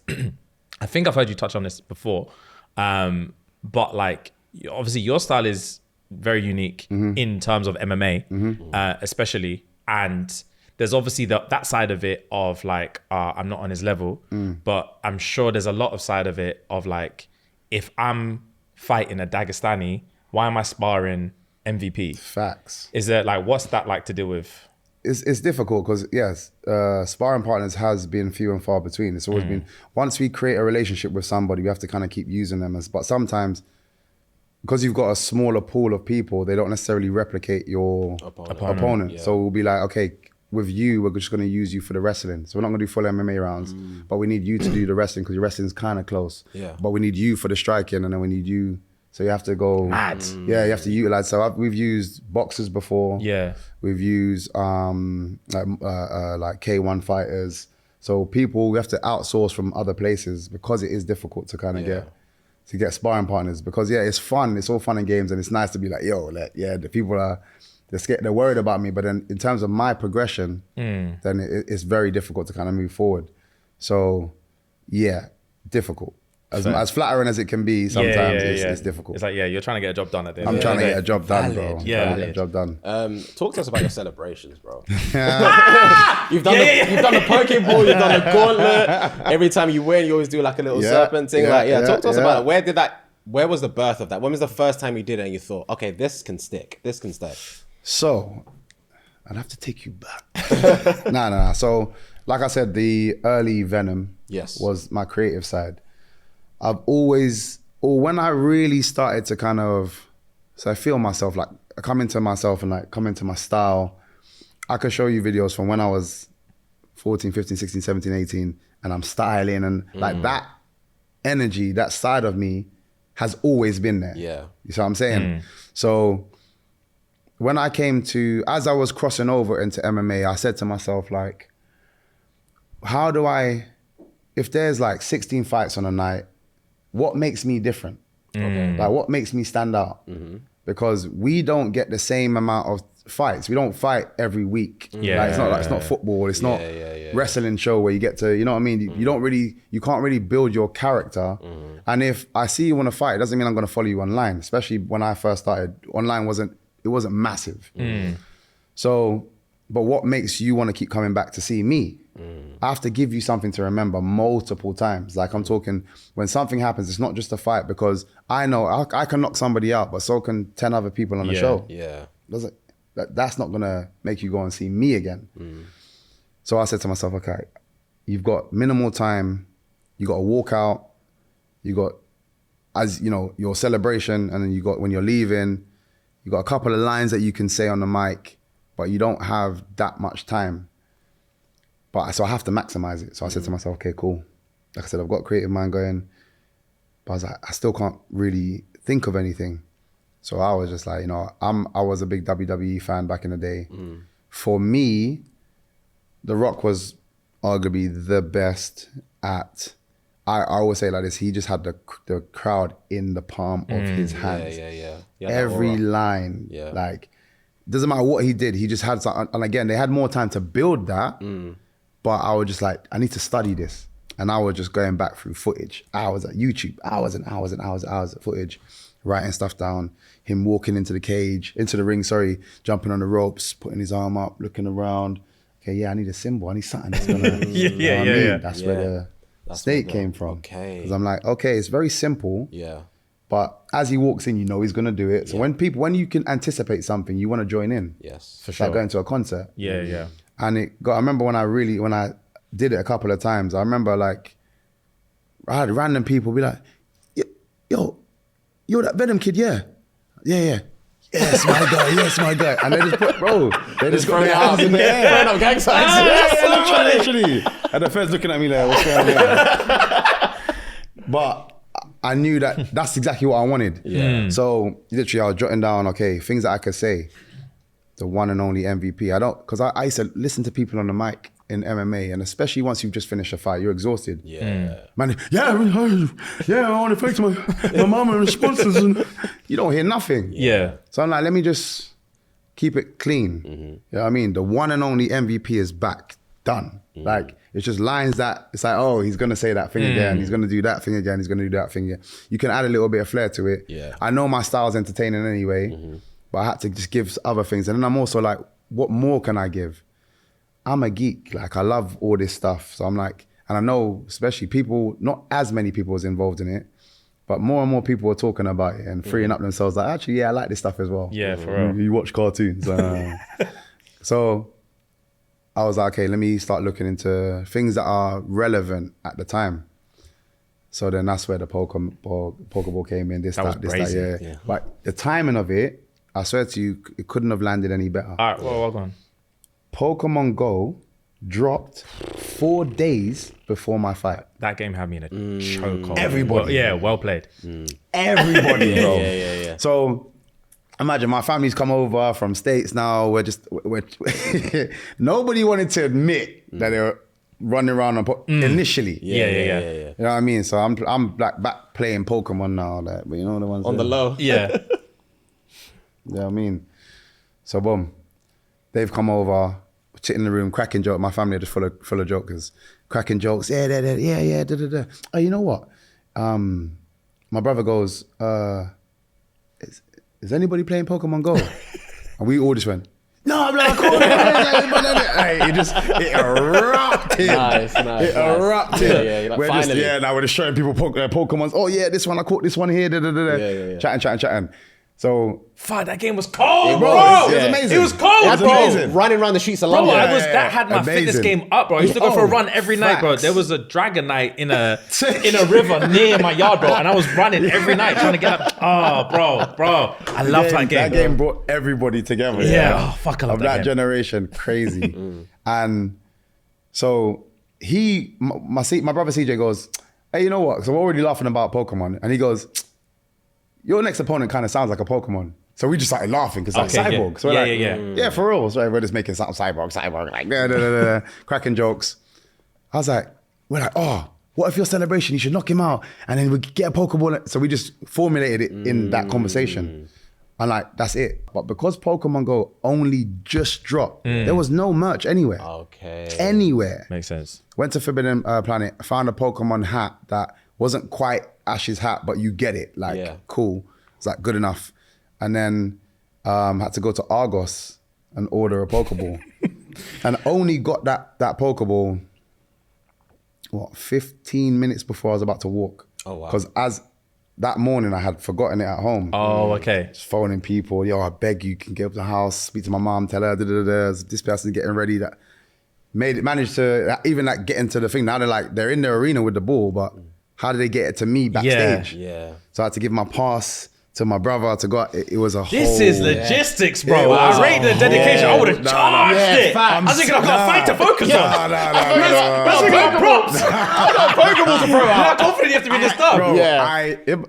I think I've heard you touch on this before, but like obviously your style is very unique in terms of MMA, especially, and there's obviously that side of it of like, I'm not on his level, but I'm sure there's a lot of side of it of like, if I'm fighting a Dagestani, why am I sparring MVP? Facts. Is there like, what's that like to deal with? It's difficult because yes, sparring partners has been few and far between. It's always been, once we create a relationship with somebody, we have to kind of keep using them but sometimes because you've got a smaller pool of people, they don't necessarily replicate your opponent. Yeah. So we'll be like, okay, with you, we're just going to use you for the wrestling. So we're not going to do full MMA rounds, but we need you to do the wrestling because your wrestling's kind of close. Yeah. But we need you for the striking, and then we need you. So you have to go. Mad. Yeah, you have to utilize. So we've used boxers before. Yeah. We've used like K1 fighters. So people, we have to outsource from other places because it is difficult to kind of get sparring partners. Because it's fun. It's all fun and games, and it's nice to be like, yo, the people are. They're worried about me, but then in terms of my progression, then it's very difficult to kind of move forward. So, difficult. As flattering as it can be, sometimes it's difficult. It's like, you're trying to get a job done at the end. I'm trying to get a job done, bro. Yeah. Get a job done. Talk to us about your celebrations, bro. You've done the Pokeball, you've done the gauntlet. Every time you win, you always do like a little serpent thing. Talk to us about it. Where was the birth of that? When was the first time you did it and you thought, okay, this can stick, this can stay? So, I'd have to take you back. Nah. So, like I said, the early Venom was my creative side. I've always, or when I really started to kind of, so I feel myself, like I come into myself and like come into my style. I could show you videos from when I was 14, 15, 16, 17, 18, and I'm styling and like that energy, that side of me has always been there. Yeah. You see what I'm saying? So, when I came to, as I was crossing over into MMA, I said to myself, like, how do I, if there's like 16 fights on a night, what makes me different? Like, what makes me stand out? Because we don't get the same amount of fights. We don't fight every week. Like, it's not football. It's not wrestling show where you get to, you know what I mean? You can't really build your character. And if I see you want to fight, it doesn't mean I'm going to follow you online. Especially when I first started, online wasn't massive. So, but what makes you want to keep coming back to see me? I have to give you something to remember multiple times. Like I'm talking, when something happens, it's not just a fight, because I know I can knock somebody out, but so can 10 other people on the show. Yeah. That's not gonna make you go and see me again. So I said to myself, okay, you've got minimal time, you got to walk out, you got, as you know, your celebration, and then you got when you're leaving, you got a couple of lines that you can say on the mic, but you don't have that much time. So I have to maximize it. So I said to myself, okay, cool. Like I said, I've got creative mind going, but I was like, I still can't really think of anything. So I was just like, I was a big WWE fan back in the day. For me, The Rock was arguably the best at, I always say it like this, he just had the crowd in the palm of his hands. Yeah, every line, like, doesn't matter what he did, he just had something. And again, they had more time to build that, but I was just like, I need to study this. And I was just going back through footage, hours at YouTube, hours and hours and hours and hours of footage, writing stuff down, him walking into the ring, jumping on the ropes, putting his arm up, looking around. Okay, I need a symbol, I need something that's gonna, That's where the snake came from. Okay. Because I'm like, okay, it's very simple. Yeah. But as he walks in, he's gonna do it. So when you can anticipate something, you wanna join in. Yes. For sure. Like going to a concert. Yeah. And I remember when I did it a couple of times, I remember like, I had random people be like, yo, you're that Venom kid, yeah. Yes, my guy. And they just they just got their hands in the air. Venom gang signs. Literally. And the feds looking at me like, what's going on? But I knew that's exactly what I wanted. Yeah. So literally I was jotting down, okay, things that I could say. The one and only MVP. Because I used to listen to people on the mic in MMA, and especially once you've just finished a fight, you're exhausted. Yeah. Man, I want to thank my mama and the sponsors, and you don't hear nothing. Yeah. So I'm like, let me just keep it clean. You know what I mean? The one and only MVP is back, done. Like, it's just lines that, it's like, oh, he's going to say that thing again. He's going to do that thing again. He's going to do that thing again. You can add a little bit of flair to it. Yeah. I know my style's entertaining anyway, but I had to just give other things. And then I'm also like, what more can I give? I'm a geek. Like, I love all this stuff. So I'm like, and I know especially people, not as many people was involved in it, but more and more people were talking about it and freeing up themselves. Like, actually, yeah, I like this stuff as well. Yeah, for real. You watch cartoons. So I was like, okay, let me start looking into things that are relevant at the time. So then that's where the Pokeball came in, this, crazy. yeah. But the timing of it, I swear to you, it couldn't have landed any better. All right, well gone. Pokemon Go dropped 4 days before my fight. That game had me in a chokehold. Everybody. Well played. Everybody, bro. Yeah. So imagine my family's come over from States now. We're nobody wanted to admit that they were running around initially. Yeah. You know what I mean? So I'm like back playing Pokemon now. Like, but you know the ones On the low. Yeah. You know what I mean? So boom, they've come over, sit in the room, cracking jokes. My family are just full of jokers, cracking jokes. Yeah. Oh, you know what? My brother goes, is anybody playing Pokemon Go? And we all just went, no, I'm like, cool. It erupted. Nice. It erupted. Yeah. Like, we're finally. now we're just showing people Pokemons. Oh yeah, this one, I caught this one here. Yeah. Chatting. So, Fuck, that game was cold, bro. It was amazing. It was cold, It was bro. amazing. Running around the streets of Bro, London. that had my fitness Amazing. game up, bro. I used to go for a run every night, bro. Facts. There was a dragon night in a river near my yard, bro, and I was running every night trying to get up. Oh, bro. I love that game. That game brought everybody together. Yeah. Oh, fuck, I love of that that game. generation. Crazy. And so my brother CJ goes, hey, you know what? So we're already laughing about Pokemon. And he goes, your next opponent kind of sounds like a Pokemon. So we just started laughing because like cyborg. So we're yeah, for real. So we're just making something cyborg, like cracking jokes. I was like, we're like, oh, what if your celebration? You should knock him out, and then we get a Pokeball. So we just formulated it in that conversation, and like that's it. But because Pokemon Go only just dropped, there was no merch anywhere. Okay. Anywhere. Makes sense. Went to Forbidden Planet, found a Pokemon hat that wasn't quite Ash's hat, but you get it. Like, cool. It's like good enough. And then had to go to Argos and order a Pokeball. And only got that Pokeball, 15 minutes before I was about to walk. Oh, wow. Because as that morning, I had forgotten it at home. Oh, okay. Just phoning people, yo, I beg you, can get up to the house, speak to my mom, tell her, this person's getting ready. That managed to even like get into the thing. Now they're in the arena with the ball, but how did they get it to me backstage? Yeah. So I had to give my pass to my brother to go. It was a whole... This is logistics, bro. I rate the dedication. I would have charged it. I was thinking I've got a fight to focus on. Let's go props. I got Pokeballs to throw out. How confident you have to be in this stuff? Bro,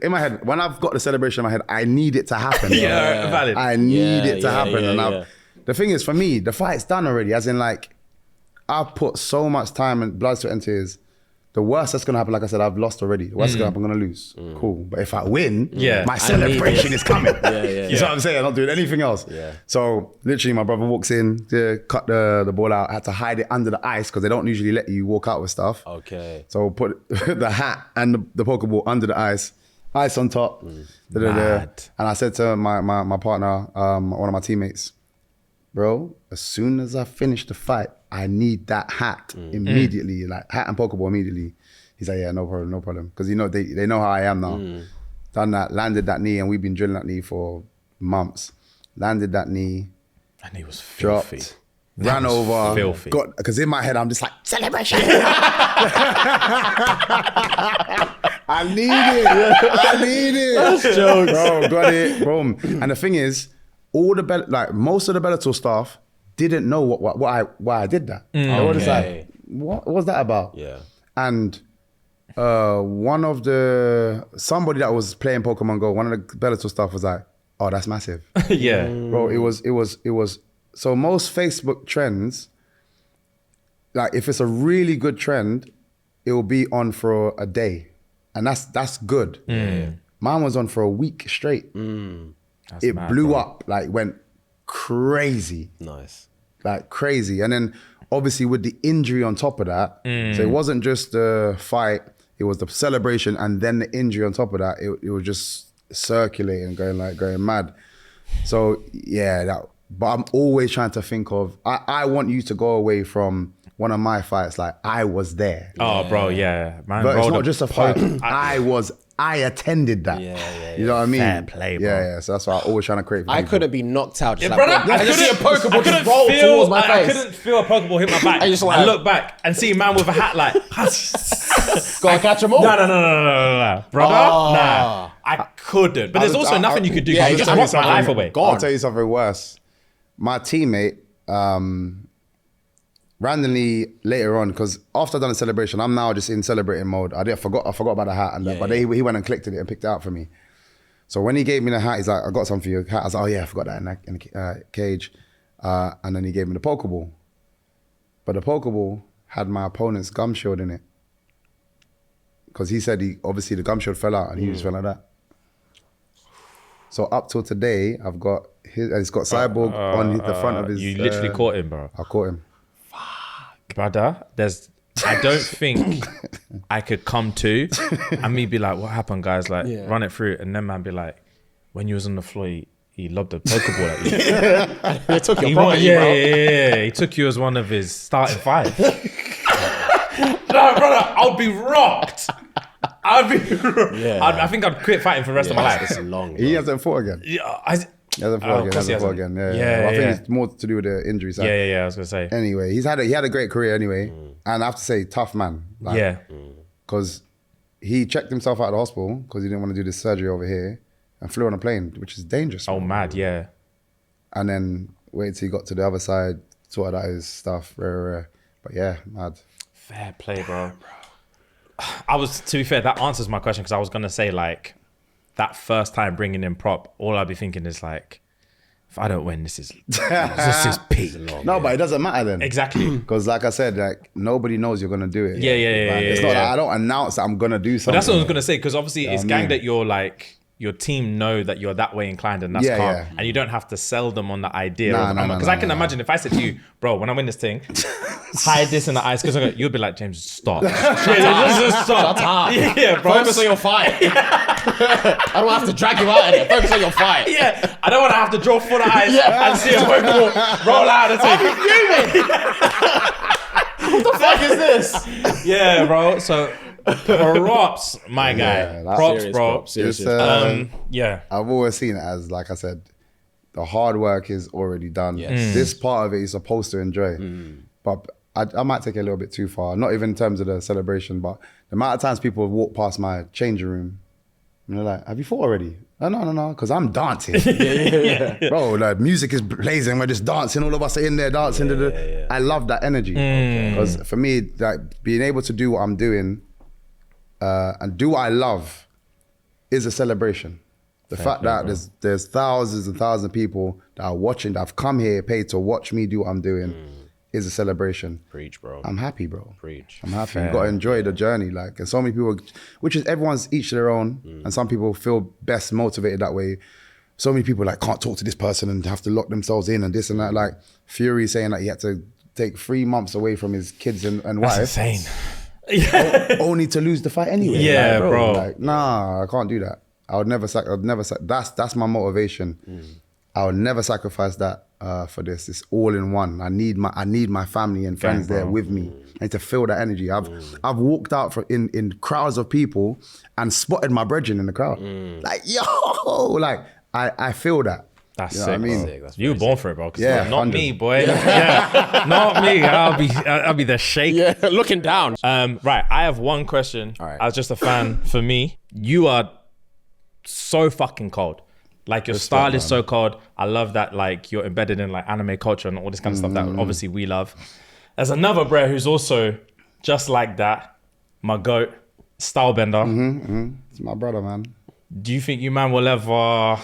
in my head, when I've got the celebration in my head, I need it to happen. Valid. I need it to happen. The thing is, for me, the fight's done already. As in, like, I've put so much time and blood, sweat, and tears. The worst that's gonna happen, like I said, I've lost already. The worst that's gonna happen, I'm gonna lose. Cool. But if I win, my celebration is coming. You know what I'm saying? I'm not doing anything else. So literally my brother walks in, cut the ball out, had to hide it under the ice because they don't usually let you walk out with stuff. Okay. So put the hat and the Pokeball under the ice on top. And I said to my partner, one of my teammates, bro, as soon as I finish the fight, I need that hat immediately, like hat and Pokeball immediately. He's like, yeah, no problem. Because they know how I am now. Done that, landed that knee, and we've been drilling that knee for months. Landed that knee. That knee was filthy. Dropped, ran over. Filthy. Because in my head, I'm just like, celebration. I need it. That's jokes. Bro, got it, boom. And the thing is, most of the Bellator staff didn't know why I did that. They were just like, what was that about? Yeah. And somebody that was playing Pokemon Go, one of the Bellator staff was like, oh, that's massive. Yeah. Bro, it was, so most Facebook trends, like if it's a really good trend, it will be on for a day, and that's good. Mine was on for a week straight. It mad, blew bro. up, like went crazy. Nice. Like crazy. And then obviously with the injury on top of that, so it wasn't just the fight, it was the celebration and then the injury on top of that. It was just circulating, going mad. So yeah, but I'm always trying to think of, I want you to go away from one of my fights like I was there. Oh, bro, yeah. Man, But it's rolled not a just a fight. I attended that. You know what I mean? Fair play, bro. Yeah. So that's why I'm always trying to create. For I people. couldn't be knocked out. Just Brother, I just see a Pokeball just roll feel, towards my I face. couldn't feel a Pokeball hit my back. I just like- I look back and see a man with a hat like, Gotta catch them all. no, brother, Oh. nah. I couldn't. But there's also nothing you could do. Yeah, You you just just walked my walk life something. away. Go I'll on. tell you something worse. My teammate, randomly later on, because after I've done the celebration, I'm now just in celebrating mode. I forgot about the hat, and that, but he went and collected it and picked it out for me. So when he gave me the hat, he's like, "I got something for you." Hat. I was like, "Oh yeah, I forgot that in the cage," and then he gave me the Pokeball. But the Pokeball had my opponent's gum shield in it, because he said obviously the gum shield fell out and he just felt like that. So up till today, I've got and it's got Cyborg on the front of his. You literally caught him, bro. I caught him. Brother, I don't think I could come to and me be like, what happened, guys? Like, run it through. And then man be like, when you was on the floor, he lobbed a Pokeball at you. They took your He property, yeah, bro. yeah. He took you as one of his starting five. No, brother, I'll be rocked. Yeah. I think I'd quit fighting for the rest of my life. It's long. He hasn't fought again. Yeah, He hasn't fought again. of course he Hasn't fought hasn't. again. Yeah, Well, I yeah. think it's more to do with the injury side. yeah, I was gonna say. Anyway, he had a great career anyway, and I have to say, tough man. Like, Yeah. because he checked himself out of the hospital because he didn't want to do this surgery over here, and flew on a plane, which is dangerous. Oh, man. mad, yeah. And then wait till he got to the other side, sorted out his stuff. Rare. But yeah, mad. Fair play, bro. To be fair, that answers my question because I was gonna say like that first time bringing in prop, all I'd be thinking is like, if I don't win, this is peak. No, but it doesn't matter then. Exactly. Because like I said, like nobody knows you're gonna do it. Yeah. It's not like I don't announce that I'm gonna do something. But that's what I was gonna say because obviously it's I gang mean? that you're like your team know that you're that way inclined and that's Yeah, calm, yeah. and you don't have to sell them on the idea. Nah, Because I can imagine if I said to you, bro, when I win this thing, hide this in the ice because you'd be like, James, stop. Just stop. Shut up. Yeah, bro. Focus on your fight. I don't have to drag you out of it. Focus on your fight. Yeah, I don't want to have to draw full eyes Yeah. and see a Pokeball roll out and say, What the fuck is this? yeah, bro. So props, my guy. Yeah, that's props, serious, bro. bro. Serious. It's, Yeah. I've always seen it as, like I said, the hard work is already done. Yes. This part of it you're supposed to enjoy. But I might take it a little bit too far. Not even in terms of the celebration, but the amount of times people walk past my changing room and they're like, have you fought already? No, because I'm dancing. Bro, like music is blazing. We're just dancing. All of us are in there dancing. I love that energy. Because for me, like being able to do what I'm doing and do what I love is a celebration. The fact that there's thousands and thousands of people that are watching, that have come here, paid to watch me do what I'm doing, is a celebration. Preach, bro. I'm happy, bro. Preach. I'm happy. You've got to enjoy the journey. Like, and so many people, which is everyone's each to their own, and some people feel best motivated that way. So many people like can't talk to this person and have to lock themselves in and this and that. Like Fury saying that he had to take 3 months away from his kids and wife. That's insane. Only to lose the fight anyway. Yeah, Like, bro. Like, nah, I can't do that. I would never that's my motivation. I would never sacrifice that for this. It's all in one. I need my family and friends there with me. I need to feel that energy. I've walked out in crowds of people and spotted my brethren in the crowd. Like, yo, like I feel that. That's You know sick, what I mean? bro. You were born for it, bro. 'Cause Yeah, not 100. me, boy. Yeah, not me. I'll be the shake. Yeah, looking down. Right, I have one question. All right. As just a fan, for me, you are so fucking cold. Like your style is so cold. I love that. Like you're embedded in like anime culture and all this kind of stuff that obviously we love. There's another bro who's also just like that. My goat, Stylebender. It's my brother, man. Do you think you man will ever?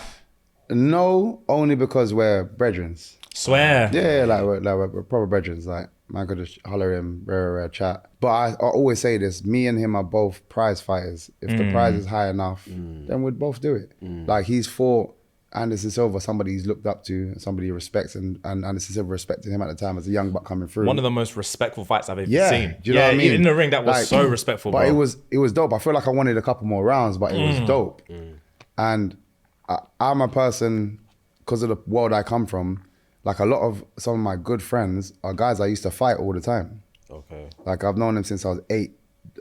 No, only because we're brethrens. Swear. Yeah, we're proper brethren. Like, man could just holler him, rare chat. But I always say this, me and him are both prize fighters. If the prize is high enough, then we'd both do it. Like, he's fought Anderson Silva, somebody he's looked up to, somebody he respects, and Anderson Silva respected him at the time as a young buck coming through. One of the most respectful fights I've ever seen. Do you know what I mean? In the ring, that was like, so respectful, but bro. it was dope. I feel like I wanted a couple more rounds, but it was dope. And I'm a person, because of the world I come from, like a lot of some of my good friends are guys I used to fight all the time. Okay. Like I've known them since I was 8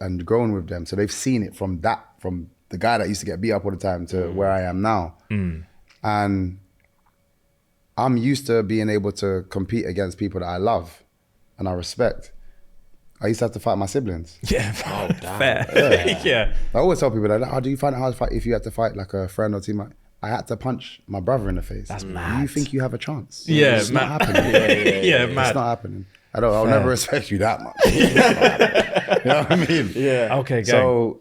and grown with them. So they've seen it from the guy that used to get beat up all the time to where I am now. And I'm used to being able to compete against people that I love and I respect. I used to have to fight my siblings. Yeah, fair. Yeah. I always tell people that, how do you find it hard to fight if you had to fight like a friend or teammate? I had to punch my brother in the face. That's mad. You think you have a chance? Yeah, it's not happening. Mad. It's not happening. I'll never respect you that much. You know what I mean? Yeah. Okay, gang. So,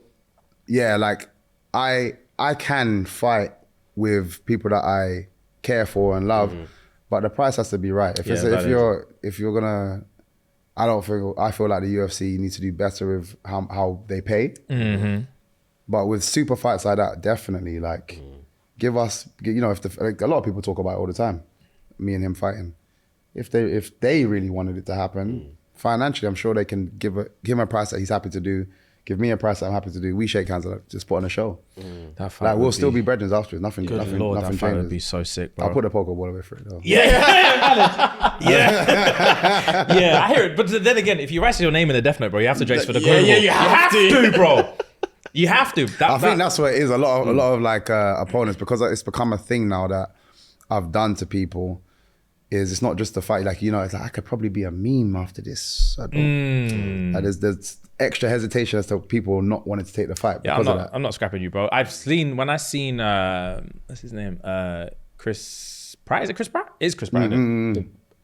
yeah, like I can fight with people that I care for and love, but the price has to be right. If you're gonna, I feel like the UFC needs to do better with how they pay. But with super fights like that, definitely like. Give us, you know, like a lot of people talk about it all the time, me and him fighting. If they really wanted it to happen, financially, I'm sure they can give him a price that he's happy to do, give me a price that I'm happy to do. We shake hands and just put on a show. Like we'll still be brethren afterwards. Nothing Lord, nothing that fight changes. would be so sick, bro. I'll put a poker ball away for it though. Yeah, I hear it. But then again, if you write your name in the death note, bro, you have to Jace for the goal. Yeah, you have to, bro. You have to. I think that's what it is. A lot of like opponents, because it's become a thing now that I've done to people. Is it's not just a fight. Like, you know, it's like I could probably be a meme after this. I don't. There's extra hesitation as to people not wanting to take the fight because of that. I'm not scrapping you, bro. I've seen what's his name? Chris Pratt. Is it Chris Pratt? Is Chris Pratt?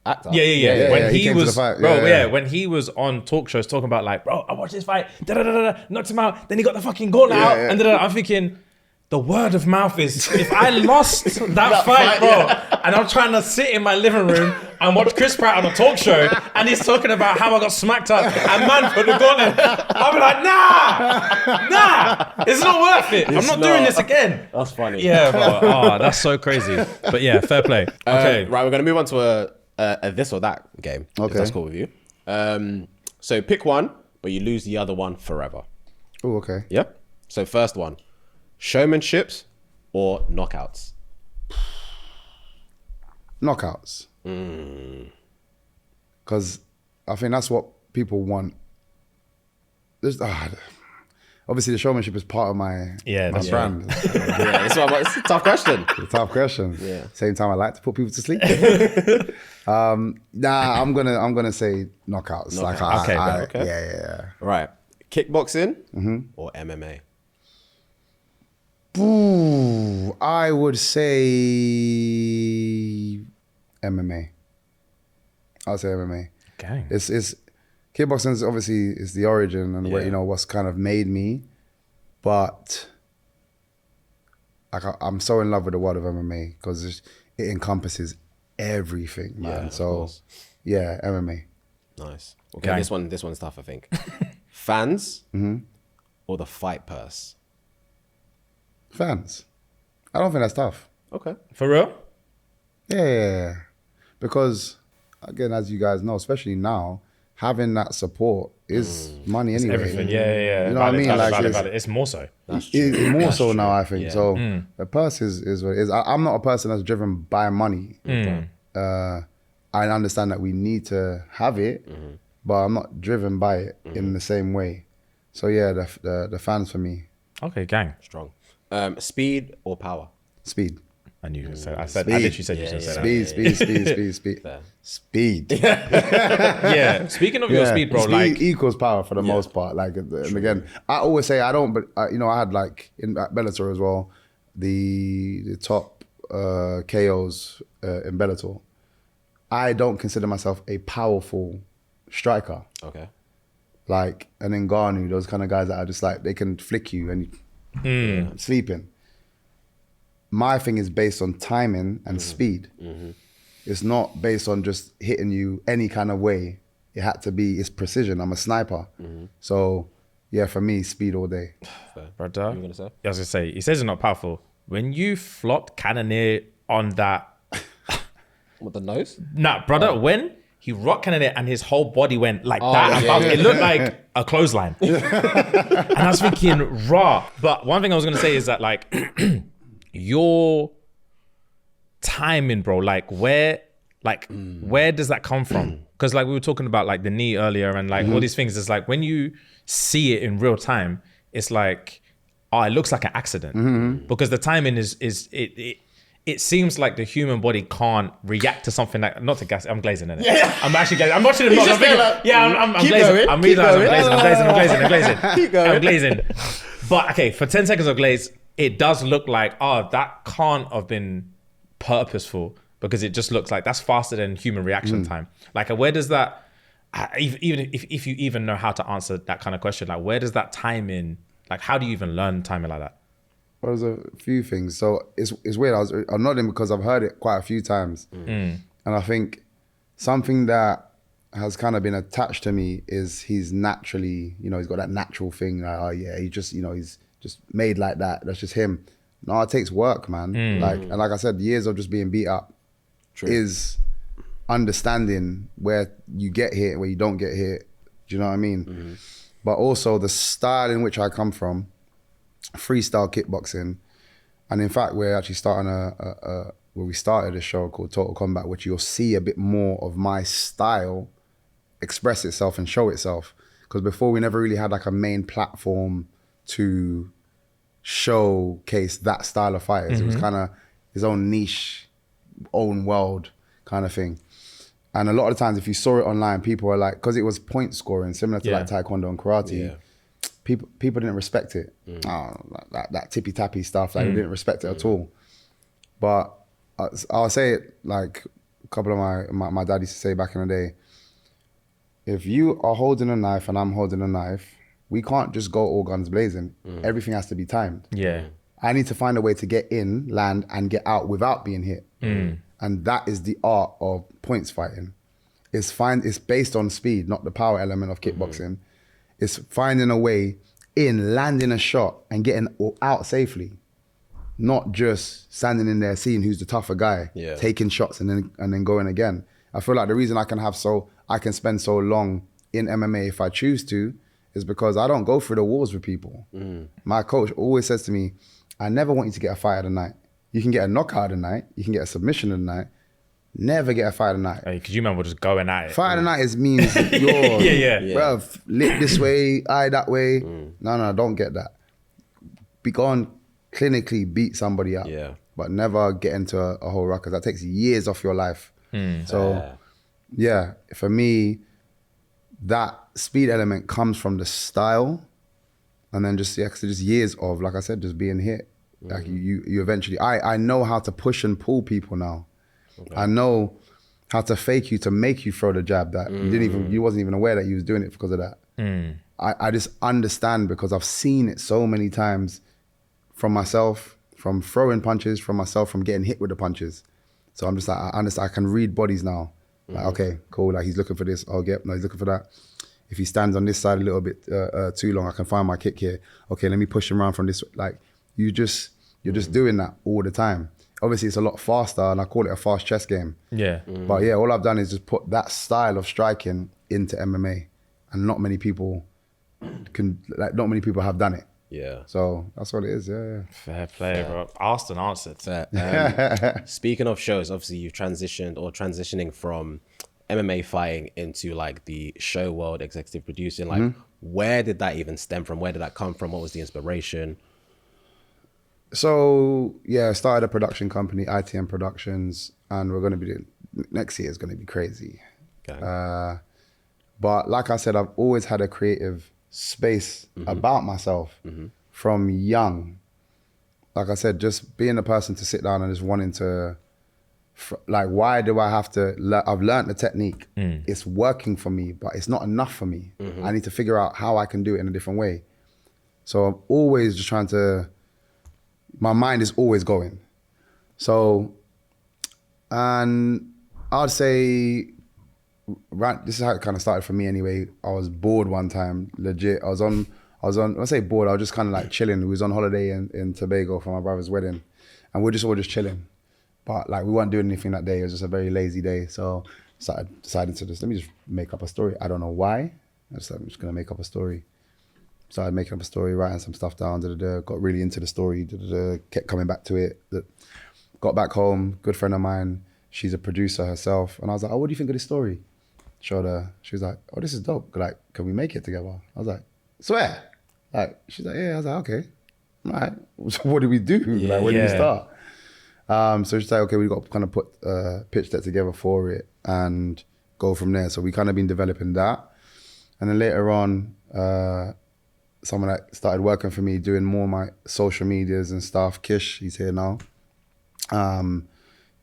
Actor. Yeah. When he was, when he was on talk shows talking about like, bro, I watched this fight, knocked him out, then he got the fucking gauntlet out, and I'm thinking, the word of mouth is, if I lost that fight, bro, and I'm trying to sit in my living room and watch Chris Pratt on a talk show, and he's talking about how I got smacked up, and man put the gauntlet, I'll be like, nah, it's not worth it. I'm not doing this again. That's funny. Yeah, bro. That's so crazy. But yeah, fair play. Okay, right, we're gonna move on to a this or that game. Okay, if that's cool with you. So pick one, but you lose the other one forever. Oh, okay. Yeah. So first one, showmanships or knockouts? Knockouts. Because I think that's what people want. Obviously, the showmanship is part of my brand. It's a tough question. It's a tough question. Yeah. Same time, I like to put people to sleep. I'm gonna say knockouts. Okay. Yeah. Right. Kickboxing or MMA? Ooh, I would say MMA. I'll say MMA. gang. It's kickboxing is obviously is the origin and what, you know, what's kind of made me, but like I'm so in love with the world of MMA because it encompasses everything, man. Yeah, MMA. Nice. Okay, this one's tough, I think. Fans or the fight purse? Fans. I don't think that's tough. Okay. For real? Yeah. Because again, as you guys know, especially now, having that support is money anyway. Everything. Yeah. You know what I mean? Valid. It's more so. It's more so now, I think. Yeah. So the purse is what it is. I'm not a person that's driven by money. I understand that we need to have it, but I'm not driven by it in the same way. So yeah, the fans for me. Okay, gang. Strong. Speed or power? Speed. I knew you said. I Speed. literally said you should say that. Speed. Yeah. Speaking of your speed, bro, speed like equals power for the most part. Like, and again, I always say I don't, but you know, I had like at Bellator as well, the top KOs in Bellator. I don't consider myself a powerful striker. Okay. Like an Ngannou, those kind of guys that are just like, they can flick you and sleeping. My thing is based on timing and speed. it's not based on just hitting you any kind of way. It had to be, it's precision. I'm a sniper. So yeah, for me, speed all day. Brother, What are you gonna say? I was gonna say, he says it's not powerful. When you flopped Cannoneer on that, With the nose? nah, brother, when he rocked Cannoneer and his whole body went like that, it looked like a clothesline. And I was thinking, raw. But one thing I was gonna say is that like your timing, bro, like where does that come from? Because like we were talking about like the knee earlier and like all these things, it's like when you see it in real time, it's like, oh, it looks like an accident. Because the timing is it seems like the human body can't react to something like, not to gas, I'm glazing in it. Yeah. I'm actually glazing. I'm watching the vlog. I'm thinking, like, I'm keep glazing. going, I'm keep realizing going. I'm glazing. Keep going. I'm glazing. But okay, for 10 seconds of glaze, it does look like, oh, that can't have been purposeful, because it just looks like that's faster than human reaction time. Like, where does that, even if you even know how to answer that kind of question, like where does that timing, like how do you even learn timing like that? Well, there's a few things. So it's weird. I'm nodding because I've heard it quite a few times. And I think something that has kind of been attached to me is he's naturally, he's got that natural thing. Like, oh yeah, he just, he's just made like that. That's just him. No, it takes work, man. And like I said, years of just being beat up is understanding where you get hit, where you don't get hit. Do you know what I mean? But also the style in which I come from, freestyle kickboxing, and in fact we're actually starting we started a show called Total Combat, which you'll see a bit more of my style express itself and show itself, because before we never really had like a main platform to showcase that style of fighters. It was kind of his own niche, own world kind of thing. And a lot of the times if you saw it online, people were like, because it was point scoring similar to like taekwondo and karate, people didn't respect it. That tippy tappy stuff, like they didn't respect it at all. But I'll say it like a couple of my dad used to say back in the day, if you are holding a knife and I'm holding a knife, we can't just go all guns blazing. Everything has to be timed. I need to find a way to get in, land, and get out without being hit. And that is the art of points fighting. It's based on speed, not the power element of kickboxing. It's finding a way in, landing a shot, and getting out safely. Not just standing in there seeing who's the tougher guy, taking shots and then going again. I feel like the reason I can spend so long in MMA if I choose to is because I don't go through the walls with people. My coach always says to me, I never want you to get a fight of the night. You can get a knockout of the night, you can get a submission of the night, never get a fight of the night. Because you remember just going at it. Fight of the night means you're, bruv, lit this way, eye that way. No, don't get that. Be gone, clinically beat somebody up, but never get into a whole ruckus. That takes years off your life. So yeah, for me, that speed element comes from the style, and then just years of, like I said, just being hit. Like you eventually, I know how to push and pull people now. I know how to fake you to make you throw the jab that you wasn't even aware that you was doing it because of that. I just understand because I've seen it so many times from myself, from throwing punches, from myself, from getting hit with the punches. So I'm just like, I understand, I can read bodies now. Like, okay, cool, like he's looking for this, no, he's looking for that. If he stands on this side a little bit too long, I can find my kick here. Okay, let me push him around from this. Like, you're just doing that all the time. Obviously, it's a lot faster, and I call it a fast chess game. But yeah, all I've done is just put that style of striking into MMA, and not many people have done it. So that's what it is. Fair play, bro. Asked and answered. Speaking of shows, obviously you've transitioning from MMA fighting into like the show world, executive producing. Like, where did that even stem from? Where did that come from? What was the inspiration? So yeah, I started a production company, ITM Productions, and we're going to be next year is going to be crazy. But like I said, I've always had a creative space about myself from young. Like I said, just being a person to sit down and just wanting to, like, why do I have to, I've learned the technique. It's working for me, but it's not enough for me. I need to figure out how I can do it in a different way. So I'm always just trying to, my mind is always going. So, and I'd say, right, this is how it kind of started for me anyway. I was bored one time, legit. I was on, when I say bored, I was just kind of like chilling. We was on holiday in Tobago for my brother's wedding, and we're just all just chilling. But like we weren't doing anything that day. It was just a very lazy day. So decided to just, let me just make up a story. I don't know why. I'm just gonna make up a story. Started making up a story, writing some stuff down, got really into the story, kept coming back to it. Got back home, good friend of mine, she's a producer herself. And I was like, oh, what do you think of this story? Showed her, she was like, oh, this is dope. Like, can we make it together? I was like, swear. Like, she's like, yeah. I was like, okay, all right. So what do we do? Like, where do we start? So she's like, okay, we got to kind of pitch that together for it and go from there. So we kind of been developing that. And then later on, someone that started working for me, doing more of my social medias and stuff, Kish, he's here now,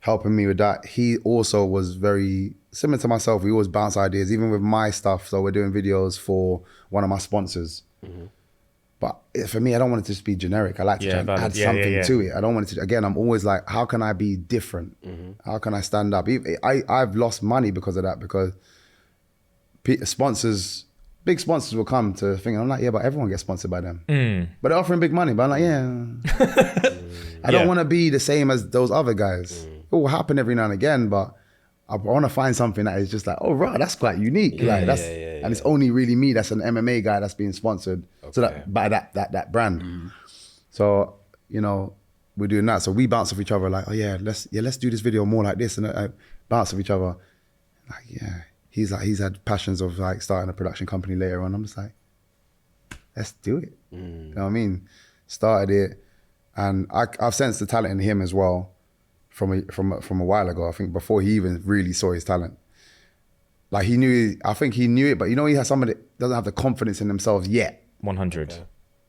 helping me with that. He also was very similar to myself. We always bounce ideas, even with my stuff. So we're doing videos for one of my sponsors. Mm-hmm. But for me, I don't want it to just be generic. I like to try and add something to it. I don't want it to, again, I'm always like, how can I be different? Mm-hmm. How can I stand up? I've lost money because of that, because big sponsors will come to think, I'm like, yeah, but everyone gets sponsored by them. But they're offering big money, but I'm like, yeah. I don't want to be the same as those other guys. It will happen every now and again, but I want to find something that is just like, oh, right, that's quite unique. And it's only really me that's an MMA guy that's being sponsored by that brand. So, you know, we're doing that. So we bounce off each other like, oh yeah, let's do this video more like this, and bounce off each other. Like, yeah. He's had passions of like starting a production company later on. I'm just like, let's do it. You know what I mean? Started it, and I've sensed the talent in him as well from a while ago. I think before he even really saw his talent. Like I think he knew it, but you know, he has somebody that doesn't have the confidence in themselves yet. 100. Okay.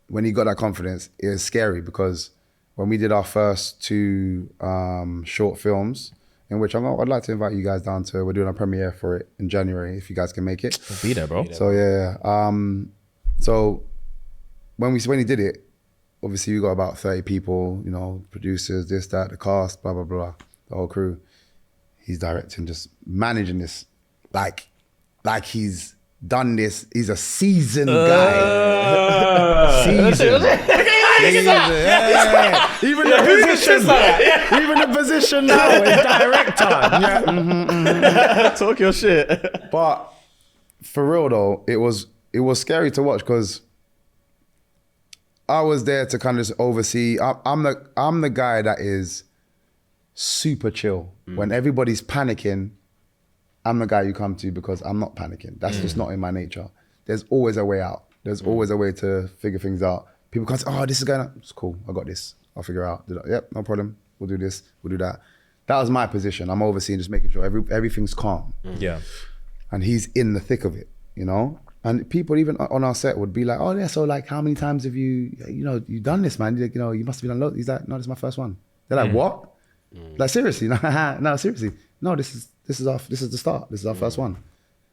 When he got that confidence, it was scary, because when we did our first 2 short films, in which I'd like to invite you guys down to, we're doing a premiere for it in January, if you guys can make it. We'll be there, bro. So yeah. So when he did it, obviously we got about 30 people, you know, producers, this, that, the cast, blah, blah, blah, the whole crew. He's directing, just managing this, like he's done this. He's a seasoned guy. Seasoned. Even the position now is director. Talk your shit. But for real though, it was scary to watch, because I was there to kind of just oversee. I'm the guy that is super chill. When everybody's panicking, I'm the guy you come to, because I'm not panicking. That's just not in my nature. There's always a way out. There's always a way to figure things out. People can't say, oh, this is going on. It's cool. I got this. I'll figure it out. Yep, no problem. We'll do this. We'll do that. That was my position. I'm overseeing, just making sure everything's calm. Yeah. And he's in the thick of it, you know? And people even on our set would be like, oh yeah, so like how many times have you done this, man? You know, you must have been on loads. He's like, no, this is my first one. They're like, what? Like seriously? No, seriously. No, this is the start. This is our first one.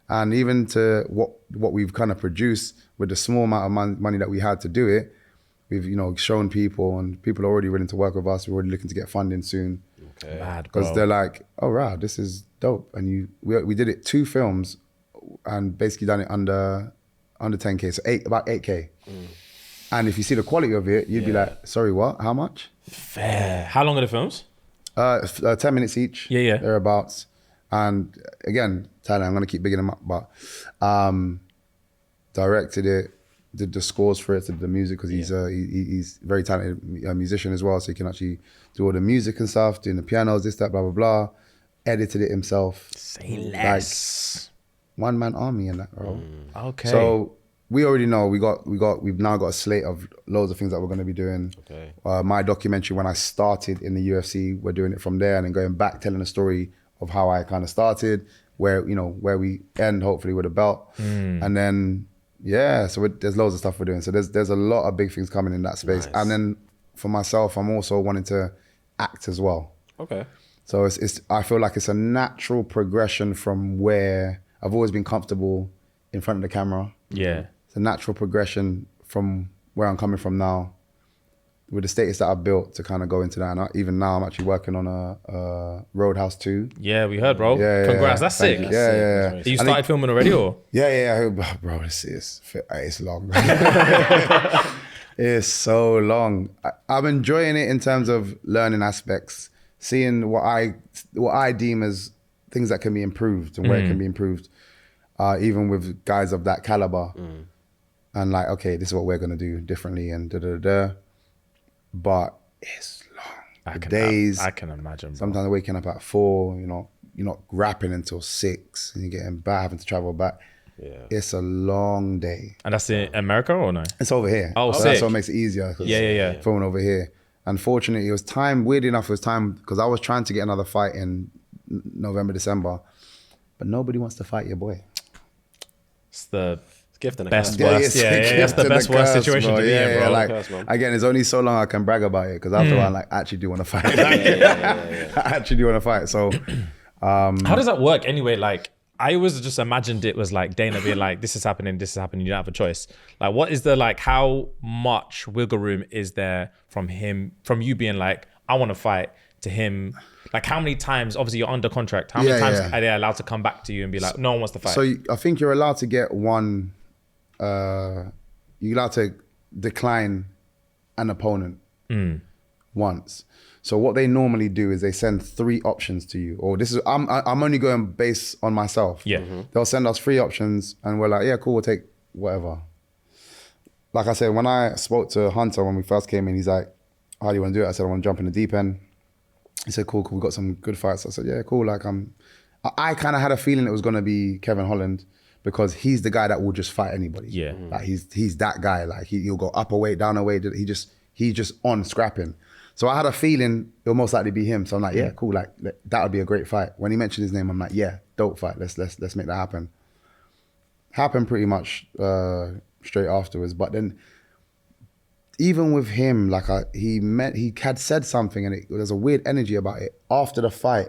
And even to what we've kind of produced with the small amount of money that we had to do it, we've, you know, shown people, and people are already willing to work with us. We're already looking to get funding soon. Okay. Because they're like, oh wow, this is dope. And we did it 2 films and basically done it under 10K, so about 8K. And if you see the quality of it, you'd be like, sorry, what? How much? Fair. How long are the films? 10 minutes each. Yeah. Thereabouts. And again, Tyler, I'm gonna keep bigging them up, but directed it, did the scores for it, did the music, because he's a very talented musician as well, so he can actually do all the music and stuff, doing the pianos, this, that, blah, blah, blah. Edited it himself. Say less. Like, one-man army in that role. Okay. So we already know we've now got a slate of loads of things that we're going to be doing. Okay. My documentary, when I started in the UFC, we're doing it from there, and then going back, telling the story of how I kind of started, where we end hopefully with a belt, and then so there's loads of stuff we're doing. So there's a lot of big things coming in that space. Nice. And then for myself, I'm also wanting to act as well. Okay. So I feel like it's a natural progression from where I've always been comfortable in front of the camera. Yeah. It's a natural progression from where I'm coming from now. with the status that I built to kind of go into that. And even now I'm actually working on a Roadhouse 2. Yeah, we heard, bro. Yeah, Congrats, that's sick. Yeah. You started filming already, or? Yeah. Bro, it's long. It's so long. I'm enjoying it in terms of learning aspects, seeing what I deem as things that can be improved and where it can be improved, even with guys of that caliber. And like, okay, this is what we're gonna do differently and da-da-da. But it's long. Days. I can imagine, bro. Sometimes waking up at 4, you're not rapping until 6 and you're getting back, having to travel back. Yeah. It's a long day. And that's in America or no? It's over here. Oh, so sick. that's what makes it easier. Yeah. Filming over here. Unfortunately, weird enough, it was time, because I was trying to get another fight in November, December, but nobody wants to fight your boy. It's the gift and a best curse. worst. It's the best worst situation to be in, bro. Like, again, it's only so long I can brag about it, because after a while, like, I actually do want to fight. I actually do want to fight. So, how does that work anyway? Like, I always just imagined it was like Dana being like, this is happening, you don't have a choice. Like, what is the, like, how much wiggle room is there from you being like, I want to fight, to him? Like, how many times, obviously you're under contract, how many times are they allowed to come back to you and be like, no one wants to fight? So I think you're allowed to get one, you're allowed to decline an opponent once. So what they normally do is they send 3 options to you, or I'm only going based on myself. Yeah. They'll send us 3 options and we're like, yeah, cool, we'll take whatever. Like I said, when I spoke to Hunter when we first came in, he's like, how do you want to do it? I said, I want to jump in the deep end. He said, cool, we've got some good fights. I said, yeah, cool. Like, I kind of had a feeling it was going to be Kevin Holland, because he's the guy that will just fight anybody. Yeah. Like, he's that guy. Like, he'll go up a weight, down a weight. He's just on scrapping. So I had a feeling it will most likely be him. So I'm like, yeah, cool. Like, that would be a great fight. When he mentioned his name, I'm like, yeah, dope fight. Let's make that happen. Happened pretty much straight afterwards. But then, even with him, like, he had said something, and there's a weird energy about it. After the fight,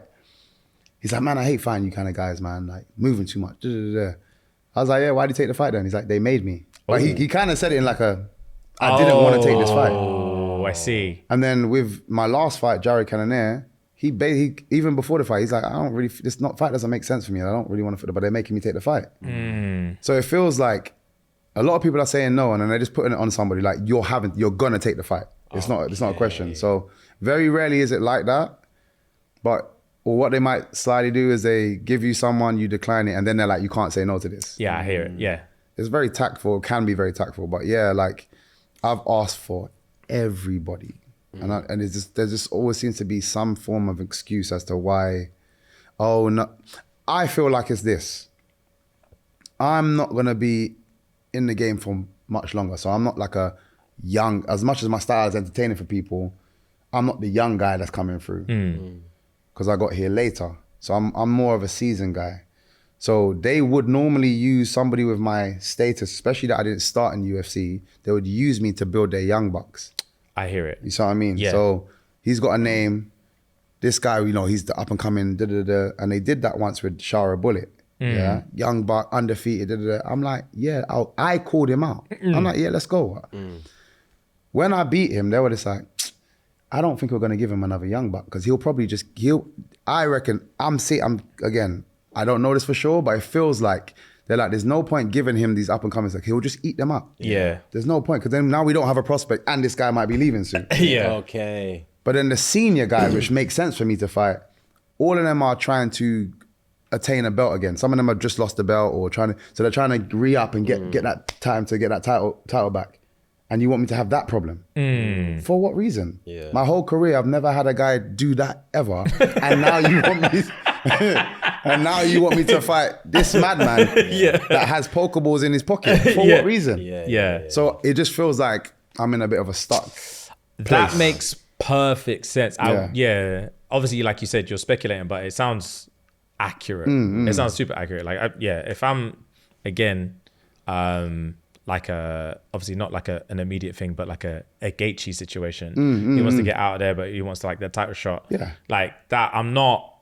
he's like, man, I hate fighting you kind of guys, man. Like, moving too much. I was like, yeah, why'd you take the fight then? He's like, they made me. But he kind of said it in like I didn't want to take this fight. Oh, I see. And then with my last fight, Jared Cannonier, he even before the fight, he's like, this fight doesn't make sense for me. I don't really want to fight, but they're making me take the fight. So it feels like a lot of people are saying no, and then they're just putting it on somebody like, you're gonna take the fight. It's not a question. So very rarely is it like that. But what they might slightly do is they give you someone, you decline it, and then they're like, you can't say no to this. Yeah, I hear it. Yeah. It's very tactful, can be very tactful. But yeah, like, I've asked for everybody. And there just always seems to be some form of excuse as to why, oh no. I feel like it's this. I'm not gonna be in the game for much longer. So I'm not like a young, as much as my style is entertaining for people, I'm not the young guy that's coming through. Because I got here later. So I'm more of a seasoned guy. So they would normally use somebody with my status, especially that I didn't start in UFC, they would use me to build their young bucks. I hear it. You see what I mean? Yeah. So he's got a name. This guy, he's the up and coming, and they did that once with Shara Bullet. Yeah, young buck, undefeated. I'm like, yeah, I called him out. I'm like, yeah, let's go. When I beat him, they were just like, I don't think we're gonna give him another young buck, because I reckon, again, I don't know this for sure, but it feels like they're like, there's no point giving him these up and comings. Like, he'll just eat them up. Yeah. There's no point, because then now we don't have a prospect, and this guy might be leaving soon. Yeah. Okay. But then the senior guys, which makes sense for me to fight, all of them are trying to attain a belt again. Some of them have just lost the belt, or so they're trying to re-up and get that time to get that title back. And you want me to have that problem? For what reason? Yeah. My whole career, I've never had a guy do that ever. And now you want me, to fight this madman that has pokeballs in his pocket. For what reason? Yeah. So it just feels like I'm in a bit of a stuck place. That makes perfect sense. Obviously, like you said, you're speculating, but it sounds accurate. It sounds super accurate. Like, if I'm, again, like obviously not like an immediate thing, but like a Gaethje situation. He wants to get out of there, but he wants to like the title shot. Yeah. Like that, I'm not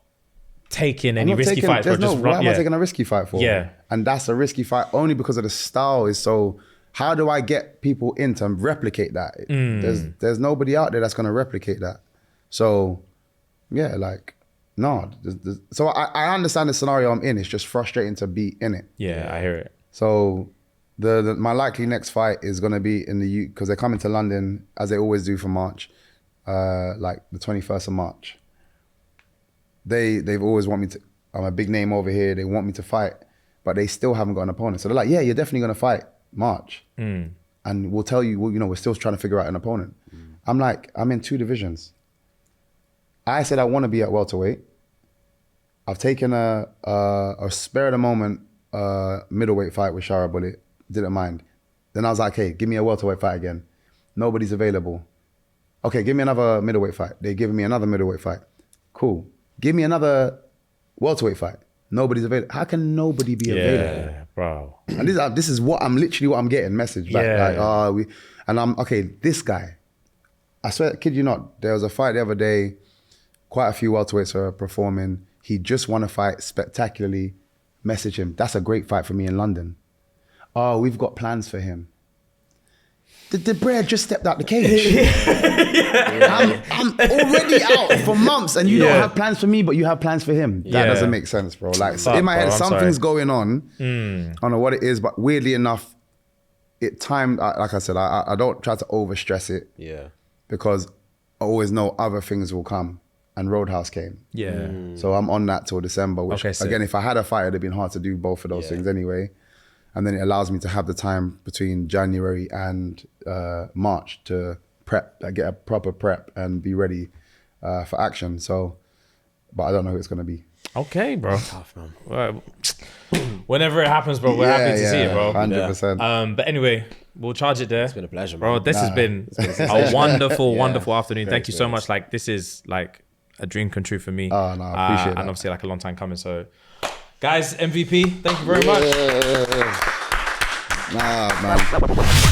taking any risky fights. Why am I taking a risky fight for? Yeah. And that's a risky fight only because of the style is so how do I get people in to replicate that? There's nobody out there that's gonna replicate that. So yeah, like, no. So I understand the scenario I'm in. It's just frustrating to be in it. Yeah, I hear it. So my likely next fight is gonna be in the because they're coming to London as they always do for March, like the 21st of March. They've always want me to. I'm a big name over here. They want me to fight, but they still haven't got an opponent. So they're like, yeah, you're definitely gonna fight March, and we'll tell you. Well, you know, we're still trying to figure out an opponent. I'm like, I'm in 2 divisions. I said I want to be at welterweight. I've taken a spare of the moment middleweight fight with Shara Bullet. Didn't mind. Then I was like, hey, give me a welterweight fight again. Nobody's available. Okay, give me another middleweight fight. They're giving me another middleweight fight. Cool. Give me another welterweight fight. Nobody's available. How can nobody be available? Yeah, bro. And this is what I'm getting message back. Yeah. Like, and I'm, okay, this guy. I swear, kid you not, there was a fight the other day, quite a few welterweights are performing. He just won a fight spectacularly. Message him. That's a great fight for me in London. Oh, we've got plans for him. The bread just stepped out the cage. I'm already out for months and you don't have plans for me, but you have plans for him. That doesn't make sense, bro. Like, so in my head, something's going on. I don't know what it is, but weirdly enough, like I said, I don't try to overstress it. Yeah. Because I always know other things will come. And Roadhouse came. Yeah. So I'm on that till December, which again, if I had a fight, it'd have been hard to do both of those things anyway. And then it allows me to have the time between January and March to prep, get a proper prep and be ready for action. So, but I don't know who it's going to be. Okay, bro. Tough, man. Right. Whenever it happens, bro, we're happy to see it, bro. 100%. But anyway, we'll charge it there. It's been a pleasure, bro. man. This has been a wonderful afternoon. Thank you so much. Like, this is like a dream come true for me. Oh, no, I appreciate that. And obviously like a long time coming. So guys, MVP, thank you very much. Nah, man.